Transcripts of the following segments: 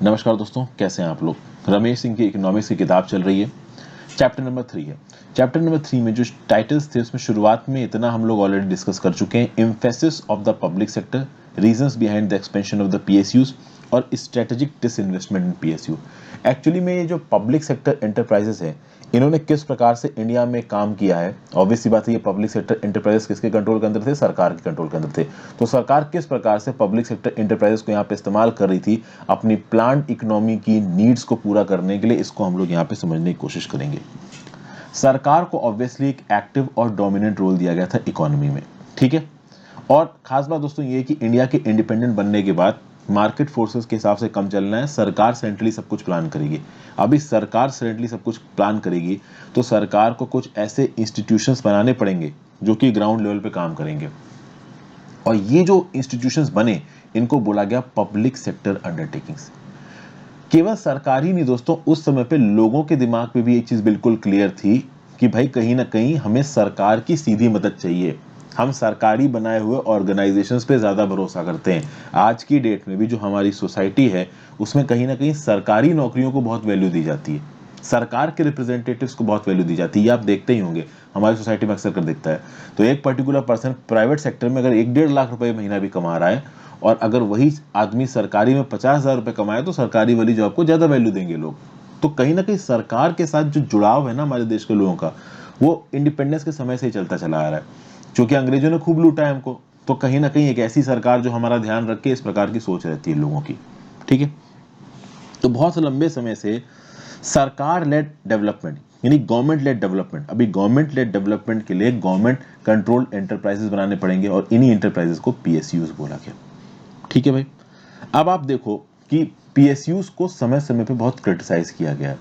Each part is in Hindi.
नमस्कार दोस्तों, कैसे हैं आप लोग। रमेश सिंह की इकोनॉमिक्स की किताब चल रही है, चैप्टर नंबर 3 है। चैप्टर नंबर 3 में जो टाइटल्स थे उसमें शुरुआत में इतना हम लोग ऑलरेडी डिस्कस कर चुके हैं। Emphasis of the public sector, reasons behind the expansion of the PSUs और strategic disinvestment in PSU. Actually में ये जो पब्लिक सेक्टर एंटरप्राइजेस है, इन्होंने किस प्रकार से इंडिया में काम किया है। ऑब्वियस सी बात है, ये पब्लिक सेक्टर एंटरप्राइजेस किसके कंट्रोल के अंदर थे? सरकार के कंट्रोल के अंदर थे। तो सरकार किस प्रकार से पब्लिक सेक्टर एंटरप्राइजेस को यहाँ पे इस्तेमाल कर रही थी अपनी प्लांट इकोनॉमी की नीड्स को पूरा करने के लिए, इसको हम लोग यहाँ पे समझने की कोशिश करेंगे। सरकार को ऑब्वियसली एक एक्टिव और डोमिनेंट रोल दिया गया था इकोनॉमी में, ठीक है। और खास बात दोस्तों ये है कि इंडिया के इंडिपेंडेंट बनने के बाद मार्केट फोर्सेस के हिसाब से कम चलना है, सरकार सेंट्रली सब कुछ प्लान करेगी। अभी सरकार सेंट्रली सब कुछ प्लान करेगी तो सरकार को कुछ ऐसे इंस्टीट्यूशंस बनाने पड़ेंगे जो कि ग्राउंड लेवल पे काम करेंगे। और ये जो इंस्टीट्यूशंस बने, इनको बोला गया पब्लिक सेक्टर अंडरटेकिंग्स। केवल सरकार ही नहीं दोस्तों, उस समय पे लोगों के दिमाग पे भी एक चीज बिल्कुल क्लियर थी कि भाई कहीं ना कहीं हमें सरकार की सीधी मदद चाहिए। हम सरकारी बनाए हुए ऑर्गेनाइजेशंस पे ज्यादा भरोसा करते हैं। आज की डेट में भी जो हमारी सोसाइटी है उसमें कहीं ना कहीं सरकारी नौकरियों को बहुत वैल्यू दी जाती है, सरकार के रिप्रेजेंटेटिव्स को बहुत वैल्यू दी जाती है। ये आप देखते ही होंगे, हमारी सोसाइटी में अक्सर कर दिखता है। तो एक पर्टिकुलर पर्सन प्राइवेट सेक्टर में अगर 1-1.5 लाख रुपए महीना भी कमा रहा है और अगर वही आदमी सरकारी में 50,000 रुपए कमाए तो सरकारी वाली जॉब को ज्यादा वैल्यू देंगे लोग। तो कहीं ना कहीं सरकार के साथ जो जुड़ाव है ना हमारे देश के लोगों का, वो इंडिपेंडेंस के समय से ही चलता चला आ रहा है। क्योंकि अंग्रेजों ने खूब लूटा है हमको, तो कहीं ना कहीं एक ऐसी सरकार जो हमारा ध्यान रखे, इस प्रकार की सोच रहती है लोगों की, ठीक है। तो बहुत लंबे समय से सरकार लेड डेवलपमेंट यानी गवर्नमेंट लेड डेवलपमेंट, अभी गवर्नमेंट लेड डेवलपमेंट के लिए गवर्नमेंट कंट्रोल्ड एंटरप्राइजेस बनाने पड़ेंगे और इन्हीं एंटरप्राइजेस को पीएसयूज बोला गया, ठीक है भाई। अब आप देखो कि पीएसयूज को समय समय पे बहुत क्रिटिसाइज किया गया है।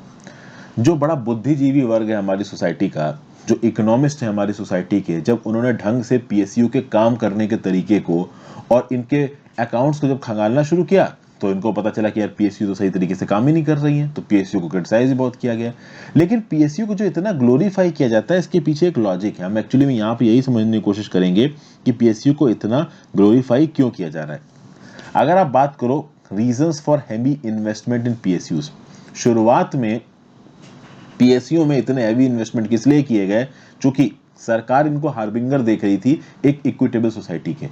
जो बड़ा बुद्धिजीवी वर्ग है हमारी सोसाइटी का, जो इकोनॉमिस्ट है हमारी सोसाइटी के, जब उन्होंने ढंग से पीएसयू के काम करने के तरीके को और इनके अकाउंट्स को जब खंगालना शुरू किया तो इनको पता चला कि यार पीएसयू तो सही तरीके से काम ही नहीं कर रही है। तो पीएसयू को क्रिटिसाइज भी बहुत किया गया। लेकिन पीएसयू को जो इतना ग्लोरीफाई किया जाता है, इसके पीछे एक लॉजिक है। हम एक्चुअली में यहाँ पे यही समझने की कोशिश करेंगे कि पीएसयू को इतना ग्लोरीफाई क्यों किया जा रहा है। अगर आप बात करो reasons for heavy investment in PSUs, शुरुआत में पीएसयू में इतने हैवी इन्वेस्टमेंट किस लिए किए गए? क्योंकि सरकार इनको हार्बिंगर देख रही थी एक इक्विटेबल सोसाइटी के।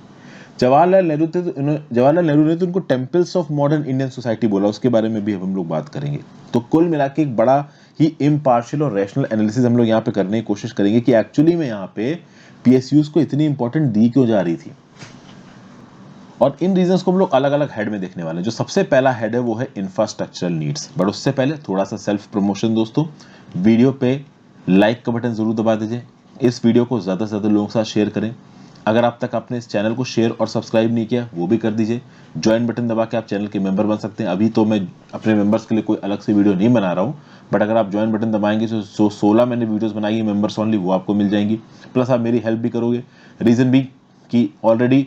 जवाहरलाल नेहरू ने तो उनको temples of modern Indian society बोला, उसके बारे में भी हम लोग बात करेंगे। तो कुल मिला के एक बड़ा ही इम्पार्शियल और रैशनल एनालिसिस हम लोग यहाँ पे करने की कोशिश करेंगे कि एक्चुअली में यहाँ पे पीएसयूज को इतनी इंपॉर्टेंट दी क्यों जा रही थी। और इन रीजंस को हम लोग अलग अलग हेड में देखने वाले हैं। जो सबसे पहला हेड है वो है इंफ्रास्ट्रक्चरल नीड्स। बट उससे पहले थोड़ा सा सेल्फ प्रमोशन दोस्तों, वीडियो पे लाइक का बटन जरूर दबा दीजिए, इस वीडियो को ज्यादा से ज्यादा लोगों के साथ शेयर करें। अगर आप तक आपने इस चैनल को शेयर और सब्सक्राइब नहीं किया वो भी कर दीजिए। ज्वाइन बटन दबा के आप चैनल के मेंबर बन सकते हैं। अभी तो मैं अपने मेंबर्स के लिए कोई अलग से वीडियो नहीं बना रहा हूँ, बट अगर आप ज्वाइन बटन दबाएंगे तो 16 मैंने वीडियोस बनाई है मेंबर्स ओनली, वो आपको मिल जाएंगी। प्लस आप मेरी हेल्प भी करोगे। रीजन भी कि ऑलरेडी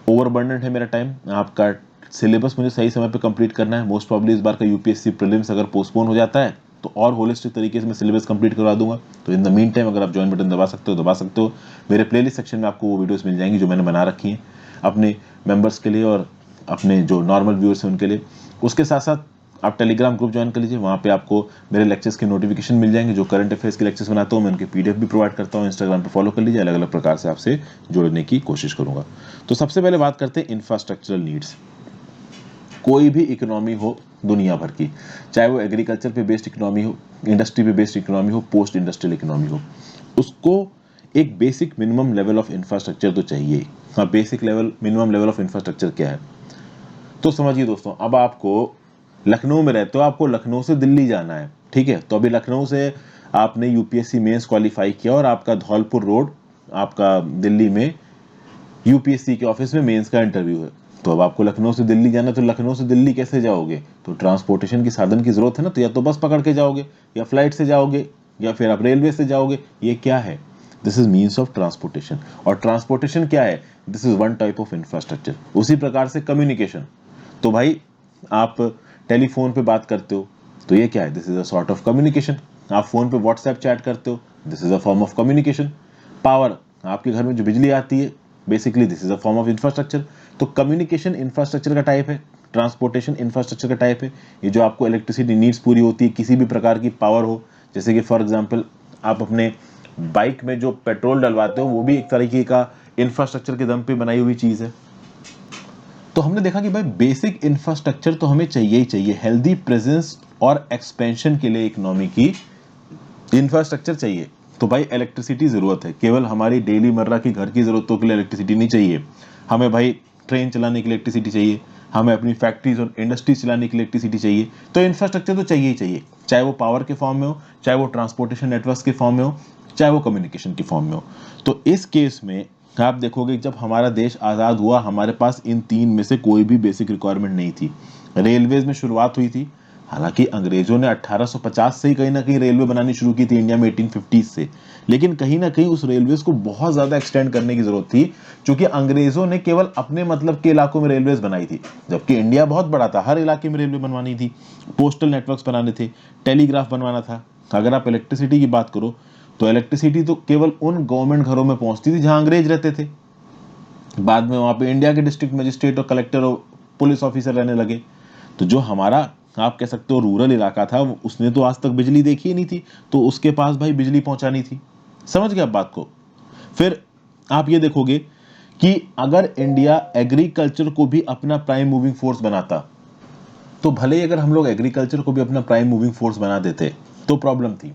ओवरबर्डन है मेरा टाइम, आपका सिलेबस मुझे सही समय पे कंप्लीट करना है। मोस्ट प्रॉब्ली इस बार का यूपीएससी प्रीलिम्स अगर पोस्टपोन हो जाता है तो और होलिस्टिक तरीके से मैं सिलेबस कंप्लीट करवा दूंगा। तो इन द मीन टाइम अगर आप ज्वाइन बटन दबा सकते हो दबा सकते हो। मेरे प्लेलिस्ट सेक्शन में आपको वो वीडियोस मिल जाएंगी जो मैंने बना रखी हैं अपने मेंबर्स के लिए और अपने जो नॉर्मल व्यूअर्स हैं उनके लिए। उसके साथ साथ आप टेलीग्राम ग्रुप ज्वाइन कर लीजिए, वहाँ पे आपको मेरे लेक्चर्स के नोटिफिकेशन मिल जाएंगे। जो करंट अफेयर्स के लेक्चर्स बनाता हूँ मैं उनके पीडीएफ भी प्रोवाइड करता हूँ। इंस्टाग्राम पे फॉलो कर लीजिए, अलग अलग प्रकार से आपसे जुड़ने की कोशिश करूंगा। तो सबसे पहले बात करते हैं इंफ्रास्ट्रक्चरल नीड्स। कोई भी इकोनॉमी हो दुनिया भर की, चाहे वो एग्रीकल्चर पे बेस्ड इकोनॉमी हो, इंडस्ट्री पे बेस्ड इकोनॉमी हो, पोस्ट इंडस्ट्रियल इकोनॉमी हो, उसको एक basic minimum level of infrastructure तो चाहिए ही। हाँ, basic level minimum level of infrastructure क्या है तो समझिए दोस्तों। अब आपको लखनऊ में रहते हो, आपको लखनऊ से दिल्ली जाना है, ठीक है। तो अभी लखनऊ से आपने यूपीएससी मेंस क्वालिफाई किया और आपका धौलपुर रोड आपका दिल्ली में यूपीएससी के ऑफिस में मेंस का इंटरव्यू है। तो अब आपको लखनऊ से दिल्ली जाना, तो लखनऊ से दिल्ली कैसे जाओगे? तो ट्रांसपोर्टेशन की साधन की जरूरत है ना। तो या तो बस पकड़ के जाओगे या फ्लाइट से जाओगे या फिर आप रेलवे से जाओगे। ये क्या है? This is means of transportation. और ट्रांसपोर्टेशन क्या है? This is one type of infrastructure. उसी प्रकार से कम्युनिकेशन, तो भाई आप टेलीफोन पे बात करते हो तो ये क्या है? This is a sort of communication. आप फोन पे व्हाट्सएप चैट करते हो, this is a form of communication. Power, आपके घर में जो बिजली आती है, basically this is a form of infrastructure. तो कम्युनिकेशन इंफ्रास्ट्रक्चर का टाइप है। ट्रांसपोर्टेशन इंफ्रास्ट्रक्चर का टाइप है। ये जो आपको इलेक्ट्रिसिटी नीड्स पूरी होती है, किसी भी प्रकार की पावर हो, जैसे कि फॉर एग्जांपल आप अपने बाइक में जो पेट्रोल डलवाते हो वो भी एक तरीके का इंफ्रास्ट्रक्चर के दम पे बनाई हुई चीज है। तो हमने देखा कि भाई बेसिक इंफ्रास्ट्रक्चर तो हमें चाहिए ही चाहिए, हेल्दी प्रेजेंस और एक्सपेंशन के लिए इकोनॉमी की इंफ्रास्ट्रक्चर चाहिए। तो भाई इलेक्ट्रिसिटी जरूरत है, केवल हमारी डेली मर्रा की घर की जरूरतों के लिए इलेक्ट्रिसिटी नहीं चाहिए, हमें भाई ट्रेन चलाने के लिए इलेक्ट्रिसिटी चाहिए, हमें अपनी फैक्ट्रीज और इंडस्ट्रीज चलाने के लिए इलेक्ट्रिसिटी चाहिए। तो इंफ्रास्ट्रक्चर तो चाहिए ही चाहिए, चाहे वो पावर के फॉर्म में हो, चाहे वो ट्रांसपोर्टेशन नेटवर्क के फॉर्म में हो, चाहे वो कम्युनिकेशन के फॉर्म में हो। तो इस केस में आप देखोगे जब हमारा देश आज़ाद हुआ, हमारे पास इन तीन में से कोई भी बेसिक रिक्वायरमेंट नहीं थी। रेलवेज में शुरुआत हुई थी, हालांकि अंग्रेजों ने 1850 से ही कहीं ना कहीं रेलवे बनानी शुरू की थी इंडिया में 1850 से, लेकिन कहीं ना कहीं उस रेलवेज को बहुत ज्यादा एक्सटेंड करने की जरूरत थी, क्योंकि अंग्रेजों ने केवल अपने मतलब के इलाकों में रेलवेज बनाई थी, जबकि इंडिया बहुत बड़ा था, हर इलाके में रेलवे बनवानी थी, पोस्टल नेटवर्क्स बनाने थे, टेलीग्राफ बनवाना था। अगर आप इलेक्ट्रिसिटी की बात करो तो इलेक्ट्रिसिटी तो केवल उन गवर्नमेंट घरों में पहुंचती थी जहां अंग्रेज रहते थे। बाद में वहां पे इंडिया के डिस्ट्रिक्ट मजिस्ट्रेट और कलेक्टर और पुलिस ऑफिसर रहने लगे। तो जो हमारा आप कह सकते हो रूरल इलाका था, उसने तो आज तक बिजली देखी ही नहीं थी, तो उसके पास भाई बिजली पहुंचानी थी। समझ गए आप बात को। फिर आप ये देखोगे कि अगर इंडिया एग्रीकल्चर को भी अपना प्राइम मूविंग फोर्स बनाता, तो भले ही अगर हम लोग एग्रीकल्चर को भी अपना प्राइम मूविंग फोर्स बना देते तो प्रॉब्लम थी।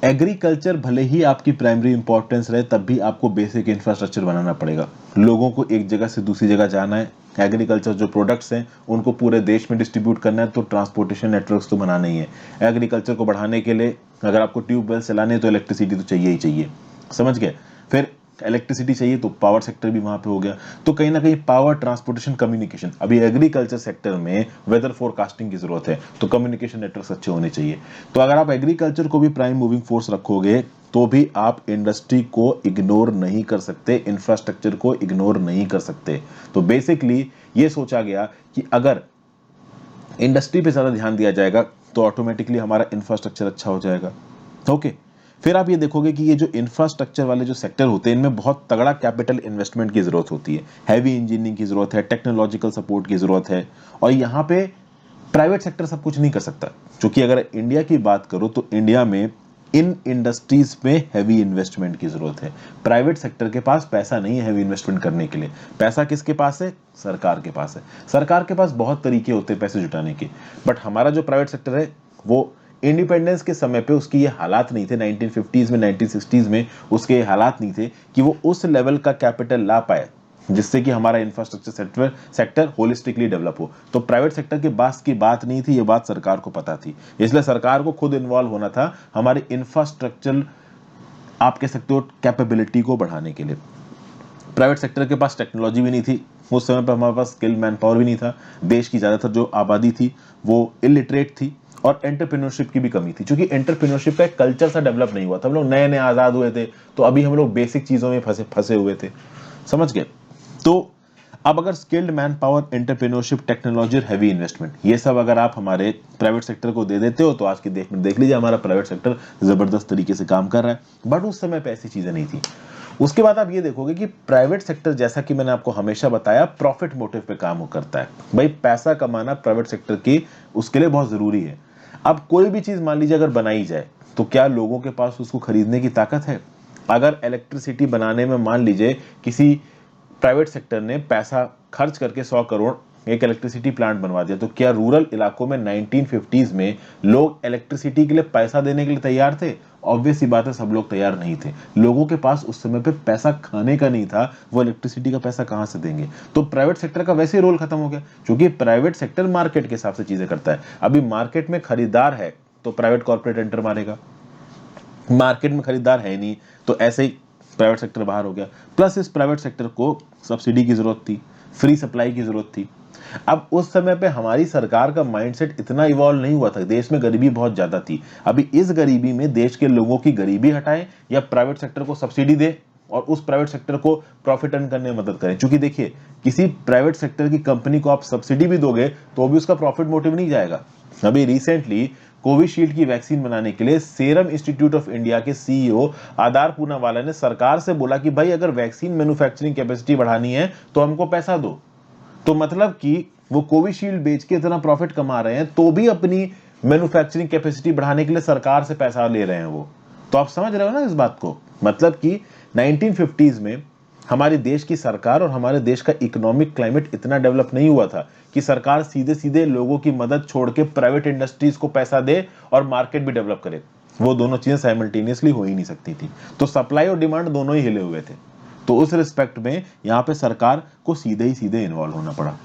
एग्रीकल्चर भले ही आपकी प्राइमरी इंपॉर्टेंस रहे, तब भी आपको बेसिक इंफ्रास्ट्रक्चर बनाना पड़ेगा। लोगों को एक जगह से दूसरी जगह जाना है, एग्रीकल्चर जो प्रोडक्ट्स हैं उनको पूरे देश में डिस्ट्रीब्यूट करना है, तो ट्रांसपोर्टेशन नेटवर्क्स तो बनाना ही है। एग्रीकल्चर को बढ़ाने के लिए अगर आपको ट्यूबवेल चलाने तो इलेक्ट्रिसिटी तो चाहिए ही चाहिए। समझ गए। फिर इलेक्ट्रिसिटी चाहिए तो पावर सेक्टर भी वहां पे हो गया। तो कहीं ना कहीं पावर, ट्रांसपोर्टेशन, कम्युनिकेशन, अभी एग्रीकल्चर सेक्टर में वेदर फोरकास्टिंग की जरूरत है, तो कम्युनिकेशन नेटवर्क अच्छे होने चाहिए। तो अगर आप एग्रीकल्चर को भी प्राइम मूविंग फोर्स रखोगे तो भी आप इंडस्ट्री को इग्नोर नहीं कर सकते, इंफ्रास्ट्रक्चर को इग्नोर नहीं कर सकते। तो बेसिकली ये सोचा गया कि अगर इंडस्ट्री पे ज्यादा ध्यान दिया जाएगा तो ऑटोमेटिकली हमारा इंफ्रास्ट्रक्चर अच्छा हो जाएगा। ओके। फिर आप ये देखोगे कि ये जो इंफ्रास्ट्रक्चर वाले जो सेक्टर होते हैं, इनमें बहुत तगड़ा कैपिटल इन्वेस्टमेंट की जरूरत होती है, हैवी इंजीनियरिंग की जरूरत है, टेक्नोलॉजिकल सपोर्ट की जरूरत है, और यहाँ पे प्राइवेट सेक्टर सब कुछ नहीं कर सकता। क्योंकि अगर इंडिया की बात करो तो इंडिया में इन इंडस्ट्रीज में हैवी इन्वेस्टमेंट की जरूरत है। प्राइवेट सेक्टर के पास पैसा नहीं है हैवी इन्वेस्टमेंट करने के लिए। पैसा किसके पास है? सरकार के पास है। सरकार के पास बहुत तरीके होते हैं पैसे जुटाने के, बट हमारा जो प्राइवेट सेक्टर है वो इंडिपेंडेंस के समय पे उसकी ये हालात नहीं थे, 1950s में 1960s में उसके ये हालात नहीं थे कि वो उस लेवल का कैपिटल ला पाए जिससे कि हमारा इंफ्रास्ट्रक्चर सेक्टर होलिस्टिकली डेवलप हो। तो प्राइवेट सेक्टर के पास की बात नहीं थी, ये बात सरकार को पता थी, इसलिए सरकार को खुद इन्वॉल्व होना था हमारी इंफ्रास्ट्रक्चर, आप कह सकते हो, कैपेबिलिटी को बढ़ाने के लिए। प्राइवेट सेक्टर के पास टेक्नोलॉजी भी नहीं थी उस समय पर, हमारे पास स्किल मैन पावर भी नहीं था, देश की ज्यादातर जो आबादी थी वो इलिटरेट थी, और एंटरप्रेन्योरशिप की भी कमी थी, क्योंकि एंटरप्रेन्योरशिप का एक कल्चर सा डेवलप नहीं हुआ था। हम लोग नए नए आजाद हुए थे, तो अभी हम लोग बेसिक चीजों में फंसे फंसे हुए थे। समझ गए। तो अब अगर skilled man power, entrepreneurship, technology और हैवी इन्वेस्टमेंट, ये सब अगर आप हमारे प्राइवेट सेक्टर को दे देते हो तो आज की देख लीजिए हमारा प्राइवेट सेक्टर जबरदस्त तरीके से काम कर रहा है। बट उस समय पे ऐसी चीजें नहीं थी। उसके बाद आप ये देखोगे कि प्राइवेट सेक्टर, जैसा कि मैंने आपको हमेशा बताया, प्रॉफिट मोटिव पे काम करता है। भाई पैसा कमाना प्राइवेट सेक्टर की उसके लिए बहुत जरूरी है। अब कोई भी चीज मान लीजिए अगर बनाई जाए तो क्या लोगों के पास उसको खरीदने की ताकत है? अगर इलेक्ट्रिसिटी बनाने में मान लीजिए किसी प्राइवेट सेक्टर ने पैसा खर्च करके 100 करोड़ एक इलेक्ट्रिसिटी प्लांट बनवा दिया, तो क्या रूरल इलाकों में 1950s में लोग इलेक्ट्रिसिटी के लिए पैसा देने के लिए तैयार थे? ऑब्वियस सी बात है, सब लोग तैयार नहीं थे। लोगों के पास उस समय पे पैसा खाने का नहीं था, वो इलेक्ट्रिसिटी का पैसा कहां से देंगे? तो प्राइवेट सेक्टर का वैसे ही रोल खत्म हो गया, क्योंकि प्राइवेट सेक्टर मार्केट के हिसाब से चीजें करता है। अभी मार्केट में खरीदार है तो प्राइवेट कॉर्पोरेट एंटर मारेगा, मार्केट में खरीदार है नहीं तो ऐसे ही प्राइवेट सेक्टर बाहर हो गया। प्लस इस प्राइवेट सेक्टर को सब्सिडी की जरूरत थी, फ्री सप्लाई की जरूरत थी। अब उस समय पे हमारी सरकार का माइंडसेट इतना इवॉल्व नहीं हुआ था, देश में गरीबी बहुत ज्यादा थी। अभी इस गरीबी में देश के लोगों की गरीबी हटाएं या प्राइवेट सेक्टर को सब्सिडी दे और उस प्राइवेट सेक्टर को प्रॉफिट अर्न करने में मदद करें। क्योंकि देखिए, किसी प्राइवेट सेक्टर की कंपनी को आप सब्सिडी भी दोगे तो भी उसका प्रॉफिट मोटिव नहीं जाएगा। अभी रिसेंटली कोविशील्ड की वैक्सीन बनाने के लिए सीरम इंस्टीट्यूट ऑफ इंडिया के सीईओ आदार पूनावाला ने सरकार से बोला कि भाई अगर वैक्सीन मैन्युफैक्चरिंग कैपेसिटी बढ़ानी है तो हमको पैसा दो। तो मतलब कि वो कोविशील्ड बेच के इतना प्रॉफिट कमा रहे हैं तो भी अपनी मैन्युफैक्चरिंग कैपेसिटी बढ़ाने के लिए सरकार से पैसा ले रहे हैं वो। तो आप समझ रहे हो ना इस बात को, मतलब कि 1950s में हमारे देश की सरकार और हमारे देश का इकोनॉमिक क्लाइमेट इतना डेवलप नहीं हुआ था कि सरकार सीधे सीधे लोगों की मदद छोड़ के प्राइवेट इंडस्ट्रीज को पैसा दे और मार्केट भी डेवलप करे। वो दोनों चीजें साइमल्टेनियसली हो ही नहीं सकती थी। तो सप्लाई और डिमांड दोनों ही हिले हुए थे। तो उस रिस्पेक्ट में यहां पे सरकार को सीधे ही सीधे इन्वॉल्व होना पड़ा।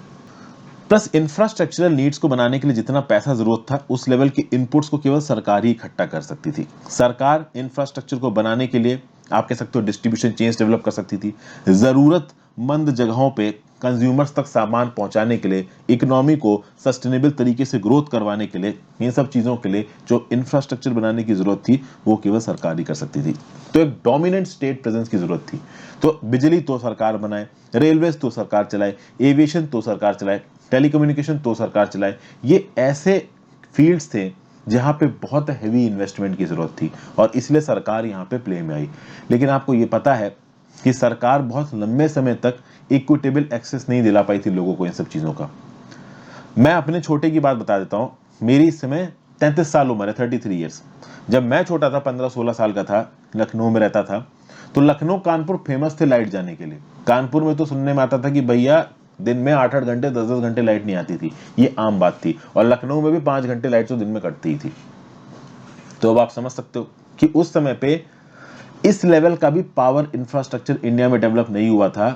प्लस इंफ्रास्ट्रक्चरल नीड्स को बनाने के लिए जितना पैसा जरूरत था उस लेवल के इनपुट्स को केवल सरकार ही इकट्ठा कर सकती थी। सरकार इंफ्रास्ट्रक्चर को बनाने के लिए आप कह सकते हो डिस्ट्रीब्यूशन चेन्स डेवलप कर सकती थी, जरूरतमंद जगहों पे कंज्यूमर्स तक सामान पहुंचाने के लिए, इकोनॉमी को सस्टेनेबल तरीके से ग्रोथ करवाने के लिए, इन सब चीजों के लिए जो इंफ्रास्ट्रक्चर बनाने की जरूरत थी वो केवल सरकार ही कर सकती थी। तो एक डोमिनेंट स्टेट प्रेजेंस की जरूरत थी। तो बिजली तो सरकार बनाए, रेलवेज तो सरकार चलाए, एविएशन तो सरकार चलाए, टेलीकम्युनिकेशन तो सरकार चलाए। ये ऐसे फील्ड्स थे जहां पे बहुत हैवी इन्वेस्टमेंट की जरूरत थी और इसलिए सरकार यहां पे प्ले में आई। लेकिन आपको ये पता है कि सरकार बहुत लंबे समय तक इक्विटेबल एक्सेस नहीं दिला पाई थी लोगों को इन सब चीजों का। मैं अपने छोटे की बात बता देता हूं। मेरी इस समय 33 साल उम्र है, 33 ईयर्स। जब मैं छोटा था, 15-16 साल का था, लखनऊ में रहता था, तो लखनऊ कानपुर फेमस थे लाइट जाने के लिए। कानपुर में तो सुनने में आता था कि भैया दिन में 8-8 घंटे 10-10 घंटे लाइट नहीं आती थी, ये आम बात थी। और लखनऊ में भी 5 घंटे लाइट तो दिन में कटती ही थी। तो अब आप समझ सकते हो कि उस समय पे इस लेवल का भी पावर इंफ्रास्ट्रक्चर इंडिया में डेवलप नहीं हुआ था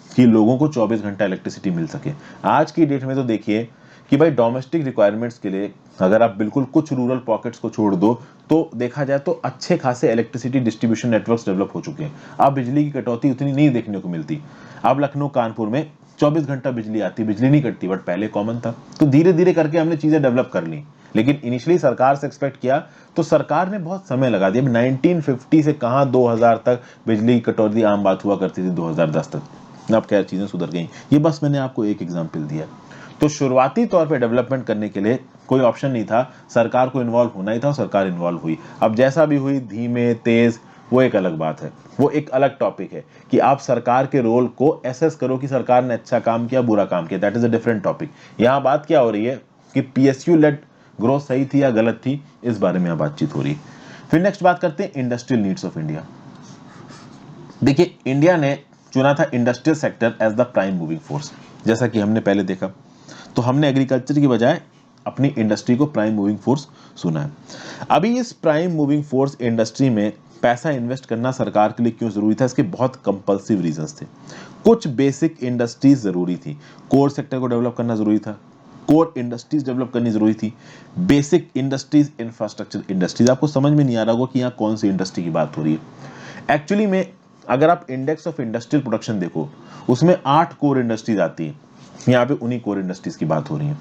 कि लोगों को 24 घंटा इलेक्ट्रिसिटी मिल सके। आज की डेट में तो देखिए कि भाई डोमेस्टिक रिक्वायरमेंट्स के लिए अगर आप बिल्कुल कुछ रूरल पॉकेट्स को छोड़ दो तो देखा जाए तो अच्छे खासे इलेक्ट्रिसिटी डिस्ट्रीब्यूशन नेटवर्क्स डेवलप हो चुके हैं। अब बिजली की कटौती उतनी नहीं देखने को मिलती। अब लखनऊ कानपुर में 24 घंटा बिजली आती, बिजली नहीं कटती, बट पहले कॉमन था। तो धीरे धीरे करके हमने चीजें डेवलप कर ली। लेकिन इनिशियली सरकार से एक्सपेक्ट किया तो सरकार ने बहुत समय लगा दिया। 1950 से कहां 2000 तक बिजली की कटौती आम बात हुआ करती थी, 2010 तक। अब क्या चीजें सुधर गई। ये बस मैंने आपको एक एग्जांपल दिया। तो शुरुआती तौर पे डेवलपमेंट करने के लिए कोई ऑप्शन नहीं था, सरकार को इन्वॉल्व होना ही था और सरकार इन्वॉल्व हुई। अब जैसा भी हुई, धीमे तेज, वो एक अलग बात है, वो एक अलग टॉपिक है कि आप सरकार के रोल को एसेस करो कि सरकार ने अच्छा काम किया बुरा काम किया, that is a different topic. यहां बात क्या हो रही है कि पीएसयू लेड ग्रोथ सही थी या गलत थी, इस बारे में यहां बातचीत हो रही है। फिर नेक्स्ट बात करते हैं इंडस्ट्रियल नीड्स ऑफ इंडिया। देखिए इंडिया ने चुना था industrial sector as the prime moving force. जैसा कि हमने पहले देखा, तो हमने एग्रीकल्चर की बजाय अपनी इंडस्ट्री को प्राइम मूविंग फोर्स सुना है। अभी इस प्राइम मूविंग फोर्स इंडस्ट्री में पैसा इन्वेस्ट करना सरकार के लिए क्यों जरूरी था, इसके बहुत कंपल्सिव रीजंस थे। कुछ बेसिक इंडस्ट्रीज जरूरी थी, कोर सेक्टर को डेवलप करना जरूरी था, कोर इंडस्ट्रीज डेवलप करनी जरूरी थी। Basic industries, infrastructure industries. आपको समझ में नहीं आ रहा होगा कि यहाँ कौन सी इंडस्ट्री की बात हो रही है। एक्चुअली में अगर आप इंडेक्स ऑफ इंडस्ट्रियल प्रोडक्शन देखो, उसमें 8 कोर इंडस्ट्रीज आती है। यहाँ पे उन्हीं कोर इंडस्ट्रीज की बात हो रही है।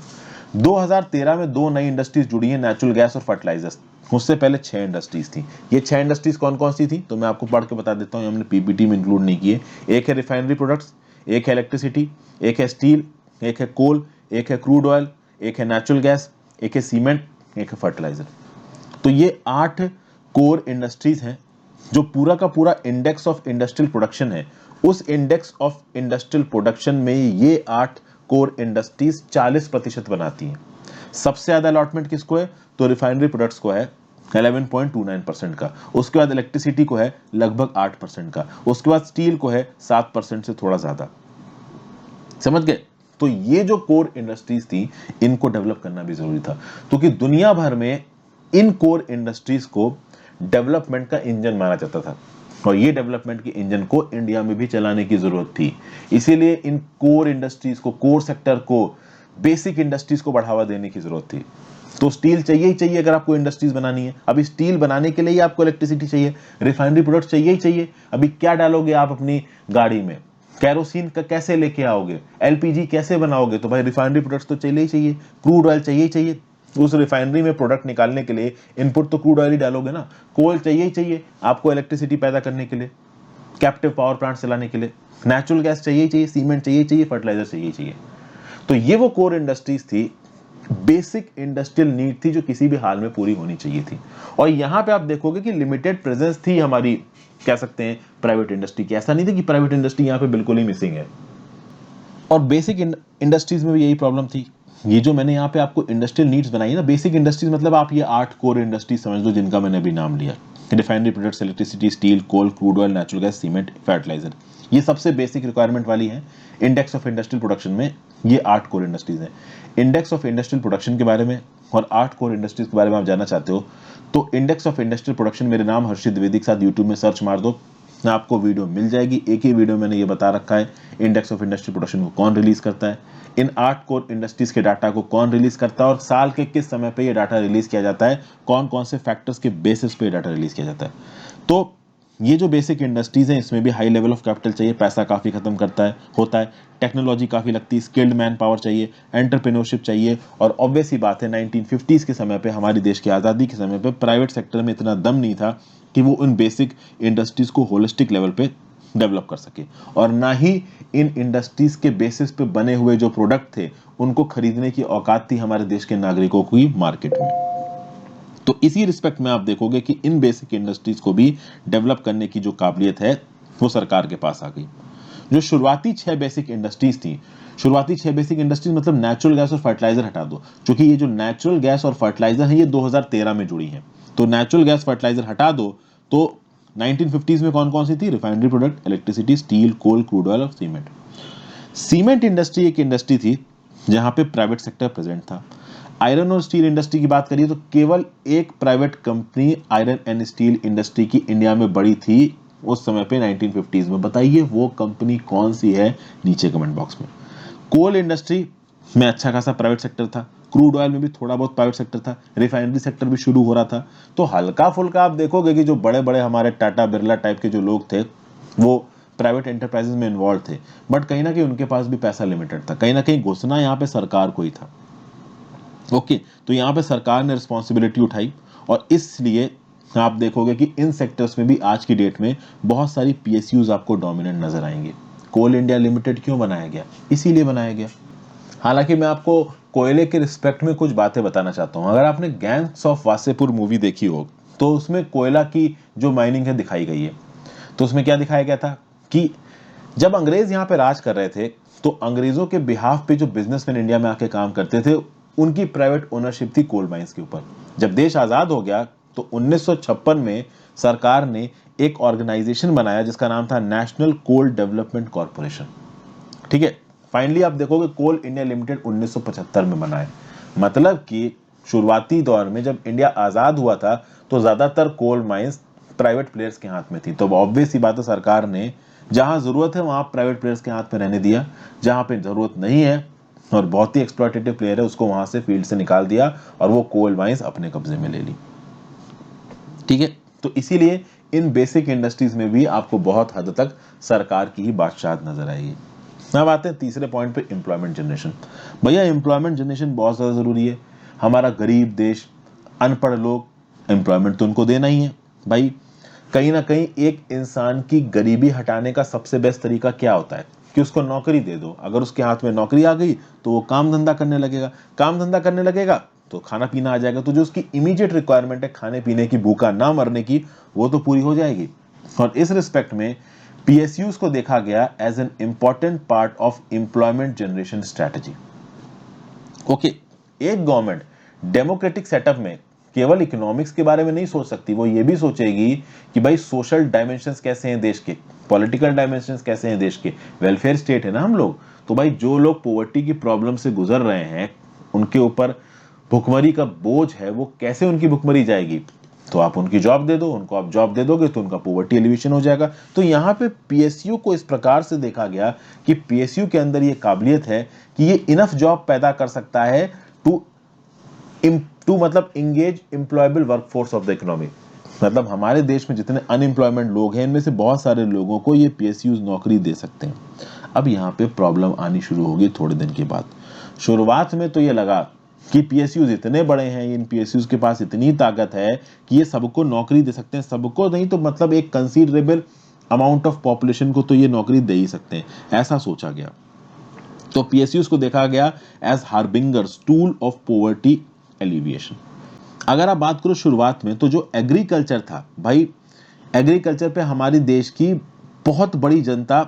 2013 में 2 नई इंडस्ट्रीज जुड़ी है, नेचुरल गैस और फर्टिलाइजर्स। उससे पहले 6 इंडस्ट्रीज थी। ये 6 इंडस्ट्रीज कौन कौन सी थी तो मैं आपको पढ़ के बता देता हूँ, हमने पीपीटी में इंक्लूड नहीं किए। एक है रिफाइनरी प्रोडक्ट्स, एक है इलेक्ट्रिसिटी, एक है स्टील, एक है कोल, एक है क्रूड ऑयल, एक है नेचुरल गैस, एक है सीमेंट, एक है फर्टिलाइजर। तो ये 8 कोर इंडस्ट्रीज हैं जो पूरा का पूरा इंडेक्स ऑफ इंडस्ट्रियल प्रोडक्शन है। उस इंडेक्स ऑफ इंडस्ट्रियल प्रोडक्शन में ये 8 कोर इंडस्ट्रीज 40% बनाती हैं। सबसे ज्यादा अलॉटमेंट किसको है तो रिफाइनरी प्रोडक्ट्स को है 11.29% का। उसके बाद इलेक्ट्रिसिटी को है लगभग 8% का। उसके बाद स्टील को है 7% से थोड़ा ज्यादा। समझ गए। तो ये जो कोर इंडस्ट्रीज थी इनको डेवलप करना भी जरूरी था, क्योंकि दुनिया भर में इन कोर इंडस्ट्रीज को डेवलपमेंट का इंजन माना जाता था और ये डेवलपमेंट के इंजन को इंडिया में भी चलाने की जरूरत थी। इसीलिए इन कोर इंडस्ट्रीज को, कोर सेक्टर को, बेसिक इंडस्ट्रीज को बढ़ावा देने की जरूरत थी। तो स्टील चाहिए ही चाहिए अगर आपको इंडस्ट्रीज बनानी है। अभी स्टील बनाने के लिए ही आपको इलेक्ट्रिसिटी चाहिए, रिफाइनरी प्रोडक्ट चाहिए ही चाहिए। अभी क्या डालोगे आप अपनी गाड़ी में, कैरोसिन का कैसे लेके आओगे, एलपीजी कैसे बनाओगे, तो भाई रिफाइनरी प्रोडक्ट्स तो चाहिए ही चाहिए, क्रूड ऑयल चाहिए ही चाहिए। उस रिफाइनरी में प्रोडक्ट निकालने के लिए इनपुट तो क्रूड ऑयल ही डालोगे ना। कोल चाहिए ही चाहिए आपको इलेक्ट्रिसिटी पैदा करने के लिए, कैप्टिव पावर प्लांट चलाने के लिए। नेचुरल गैस चाहिए ही चाहिए, सीमेंट चाहिए चाहिए, फर्टिलाइजर चाहिए चाहिए। तो ये वो कोर इंडस्ट्रीज थी, बेसिक इंडस्ट्रियल नीड थी जो किसी भी हाल में पूरी होनी चाहिए थी। और यहां पे आप देखोगे कि लिमिटेड प्रेजेंस थी हमारी, कह सकते हैं प्राइवेट इंडस्ट्री की। ऐसा नहीं था कि प्राइवेट इंडस्ट्री यहां पे बिल्कुल ही मिसिंग है। और बेसिक इंडस्ट्रीज में भी यही प्रॉब्लम थी। ये जो मैंने यहाँ पे आपको इंडस्ट्रियल नीड्स बनाई ना, बेसिक इंडस्ट्रीज मतलब आप ये 8 कोर इंडस्ट्रीज समझ लो जिनका मैंने अभी नाम लिया। Refinery products, electricity, steel, coal, crude oil, natural gas, cement, fertiliser, ये सबसे बेसिक रिक्वायरमेंट वाली है। इंडेक्स ऑफ इंडस्ट्रियल प्रोडक्शन में ये 8 कोर इंडस्ट्रीज हैं। इंडेक्स ऑफ इंडस्ट्रियल प्रोडक्शन के बारे में और 8 कोर इंडस्ट्रीज के बारे में आप जानना चाहते हो तो इंडेक्स ऑफ इंडस्ट्रियल प्रोडक्शन मेरे नाम हर्षित द्विवेदी के साथ यूट्यूब में सर्च मार दो, आपको वीडियो मिल जाएगी। एक ही वीडियो मैंने ये बता रखा है इंडेक्स ऑफ इंडस्ट्रियल प्रोडक्शन को कौन रिलीज करता है, इन 8 कोर इंडस्ट्रीज के डाटा को कौन रिलीज करता है और साल के किस समय पे ये डाटा रिलीज किया जाता है, कौन कौन से फैक्टर्स के बेसिस पे डाटा रिलीज किया जाता है। तो ये जो बेसिक इंडस्ट्रीज हैं इसमें भी हाई लेवल ऑफ कैपिटल चाहिए, पैसा काफी खत्म होता है, टेक्नोलॉजी काफी लगती है, स्किल्ड मैन पावर चाहिए, एंटरप्रेन्योरशिप चाहिए। और ऑब्वियस ही बात है 1950s के समय पे, हमारी देश की आज़ादी के समय पे प्राइवेट सेक्टर में इतना दम नहीं था कि वो उन बेसिक इंडस्ट्रीज को होलिस्टिक लेवल पे डेवलप कर सके, और ना ही इन इंडस्ट्रीज के बेसिस पे बने हुए जो प्रोडक्ट थे उनको खरीदने की औकात थी हमारे देश के नागरिकों की मार्केट में। तो इसी रिस्पेक्ट में आप देखोगे कि इन बेसिक इंडस्ट्रीज को भी डेवलप करने की जो काबिलियत है वो सरकार के पास आ गई। जो शुरुआती 6 बेसिक इंडस्ट्रीज थी, शुरुआती 6 बेसिक इंडस्ट्रीज मतलब नेचुरल गैस और फर्टिलाइजर हटा दो, क्योंकि ये जो नेचुरल गैस और फर्टिलाइजर है ये 2013 में जुड़ी है। तो नेचुरल गैस फर्टिलाइजर हटा दो तो 1950s में कौन कौन सी थी? Refinery product, electricity, steel, coal, crude oil और सीमेंट। सीमेंट इंडस्ट्री एक इंडस्ट्री थी जहां पे प्राइवेट सेक्टर प्रेजेंट था। आयरन और स्टील इंडस्ट्री की बात करिए तो केवल एक private company iron and steel industry की इंडिया में बड़ी थी उस समय पे 1950s में। बताइए वो कंपनी कौन सी है, नीचे कमेंट बॉक्स में। कोल इंडस्ट्री में अच्छा खासा प्राइवेट सेक्टर था, क्रूड ऑयल में भी थोड़ा बहुत प्राइवेट सेक्टर था, रिफाइनरी सेक्टर भी शुरू हो रहा था। तो हल्का फुल्का आप देखोगे कि जो बड़े बड़े हमारे टाटा बिरला टाइप के जो लोग थे वो प्राइवेट एंटरप्राइजेस में इन्वॉल्व थे, बट कहीं ना कहीं उनके पास भी पैसा लिमिटेड था, कहीं ना कहीं घुसना यहाँ पे सरकार को ही था। ओके, तो यहाँ पे सरकार ने रिस्पॉन्सिबिलिटी उठाई और इसलिए आप देखोगे कि इन सेक्टर्स में भी आज की डेट में बहुत सारी पीएसयूज आपको डोमिनेंट नजर आएंगे। कोल इंडिया लिमिटेड क्यों बनाया गया? इसीलिए बनाया गया। हालांकि मैं आपको कोयले के रिस्पेक्ट में कुछ बातें बताना चाहता हूं। अगर आपने गैंग्स ऑफ वासेपुर मूवी देखी हो तो उसमें कोयला की जो माइनिंग है दिखाई गई है। तो उसमें क्या दिखाया गया था कि जब अंग्रेज यहाँ पे राज कर रहे थे तो अंग्रेजों के बिहाफ पे जो बिजनेसमैन इंडिया में आके काम करते थे उनकी प्राइवेट ओनरशिप थी कोल माइंस के ऊपर। जब देश आजाद हो गया तो 1956 में सरकार ने एक ऑर्गेनाइजेशन बनाया जिसका नाम था नेशनल कोल डेवलपमेंट कॉर्पोरेशन। ठीक है, फाइनली आप देखोगे कोल इंडिया लिमिटेड 1975 में बना है। मतलब कि शुरुआती दौर में जब इंडिया आजाद हुआ था तो ज्यादातर कोल माइंस प्राइवेट प्लेयर्स के हाथ में थी। तो ऑब्वियस ही बात है सरकार ने जहां जरूरत है वहां प्राइवेट प्लेयर्स के हाथ में रहने दिया, जहां पे जरूरत नहीं है और बहुत ही एक्सप्लॉइटेटिव प्लेयर है उसको वहां से फील्ड से निकाल दिया और वो कोल माइंस अपने कब्जे में ले ली। ठीक है, तो इसीलिए इन बेसिक इंडस्ट्रीज में भी आपको बहुत हद तक सरकार की ही बादशाहत नजर आएगी। अब आते हैं तीसरे पॉइंट पे, एम्प्लॉयमेंट जनरेशन। भैया एम्प्लॉयमेंट जनरेशन बहुत ज्यादा जरूरी है। हमारा गरीब देश, अनपढ़ लोग, एम्प्लॉयमेंट तो उनको देना ही है भाई। कहीं ना कहीं एक इंसान की गरीबी हटाने का सबसे बेस्ट तरीका क्या होता है कि उसको नौकरी दे दो। अगर उसके हाथ में नौकरी आ गई तो वो काम धंधा करने लगेगा, काम धंधा करने लगेगा तो खाना पीना आ जाएगा, तो जो उसकी इमीडिएट रिक्वायरमेंट है खाने पीने की, भूखा ना मरने की, वो तो पूरी हो जाएगी। और इस रिस्पेक्ट में पीएसयूज को देखा गया as an important part of employment generation strategy. Okay, एक गवर्नमेंट डेमोक्रेटिक सेटअप में केवल इकोनॉमिक्स के बारे में नहीं सोच सकती, वो ये भी सोचेगी कि भाई सोशल डायमेंशंस कैसे हैं देश के, पॉलिटिकल डायमेंशंस कैसे हैं देश के। वेलफेयर स्टेट है ना हम लोग, तो भाई जो लोग पॉवर्टी की प्रॉब्लम से गुजर रहे हैं उनके ऊपर भुखमरी का बोझ है, वो कैसे उनकी भुखमरी जाएगी? तो आप उनकी जॉब दे दो, उनको आप जॉब दे दोगे तो उनका पॉवर्टी एलिवेशन हो जाएगा। तो यहाँ पे पीएसयू को इस प्रकार से देखा गया कि पीएसयू के अंदर ये काबिलियत है कि ये इनफ जॉब पैदा कर सकता है टू मतलब engage employable workforce of the economy. मतलब हमारे देश में जितने अनएम्प्लॉयमेंट लोग हैं इनमें से बहुत सारे लोगों को ये पीएसयूज नौकरी दे सकते हैं। अब यहाँ पे प्रॉब्लम आनी शुरू होगी थोड़े दिन के बाद। शुरुआत में तो ये लगा कि पीएसयूज इतने बड़े हैं, इन पीएसयूज के पास इतनी ताकत है कि ये सबको नौकरी दे सकते हैं, सबको नहीं तो मतलब एक कंसीडरेबल अमाउंट ऑफ पॉपुलेशन को तो ये नौकरी दे ही सकते हैं, ऐसा सोचा गया। तो पीएसयूज को देखा गया as harbingers tool of poverty alleviation. अगर आप बात करो शुरुआत में तो जो एग्रीकल्चर था भाई, एग्रीकल्चर पे हमारी देश की बहुत बड़ी जनता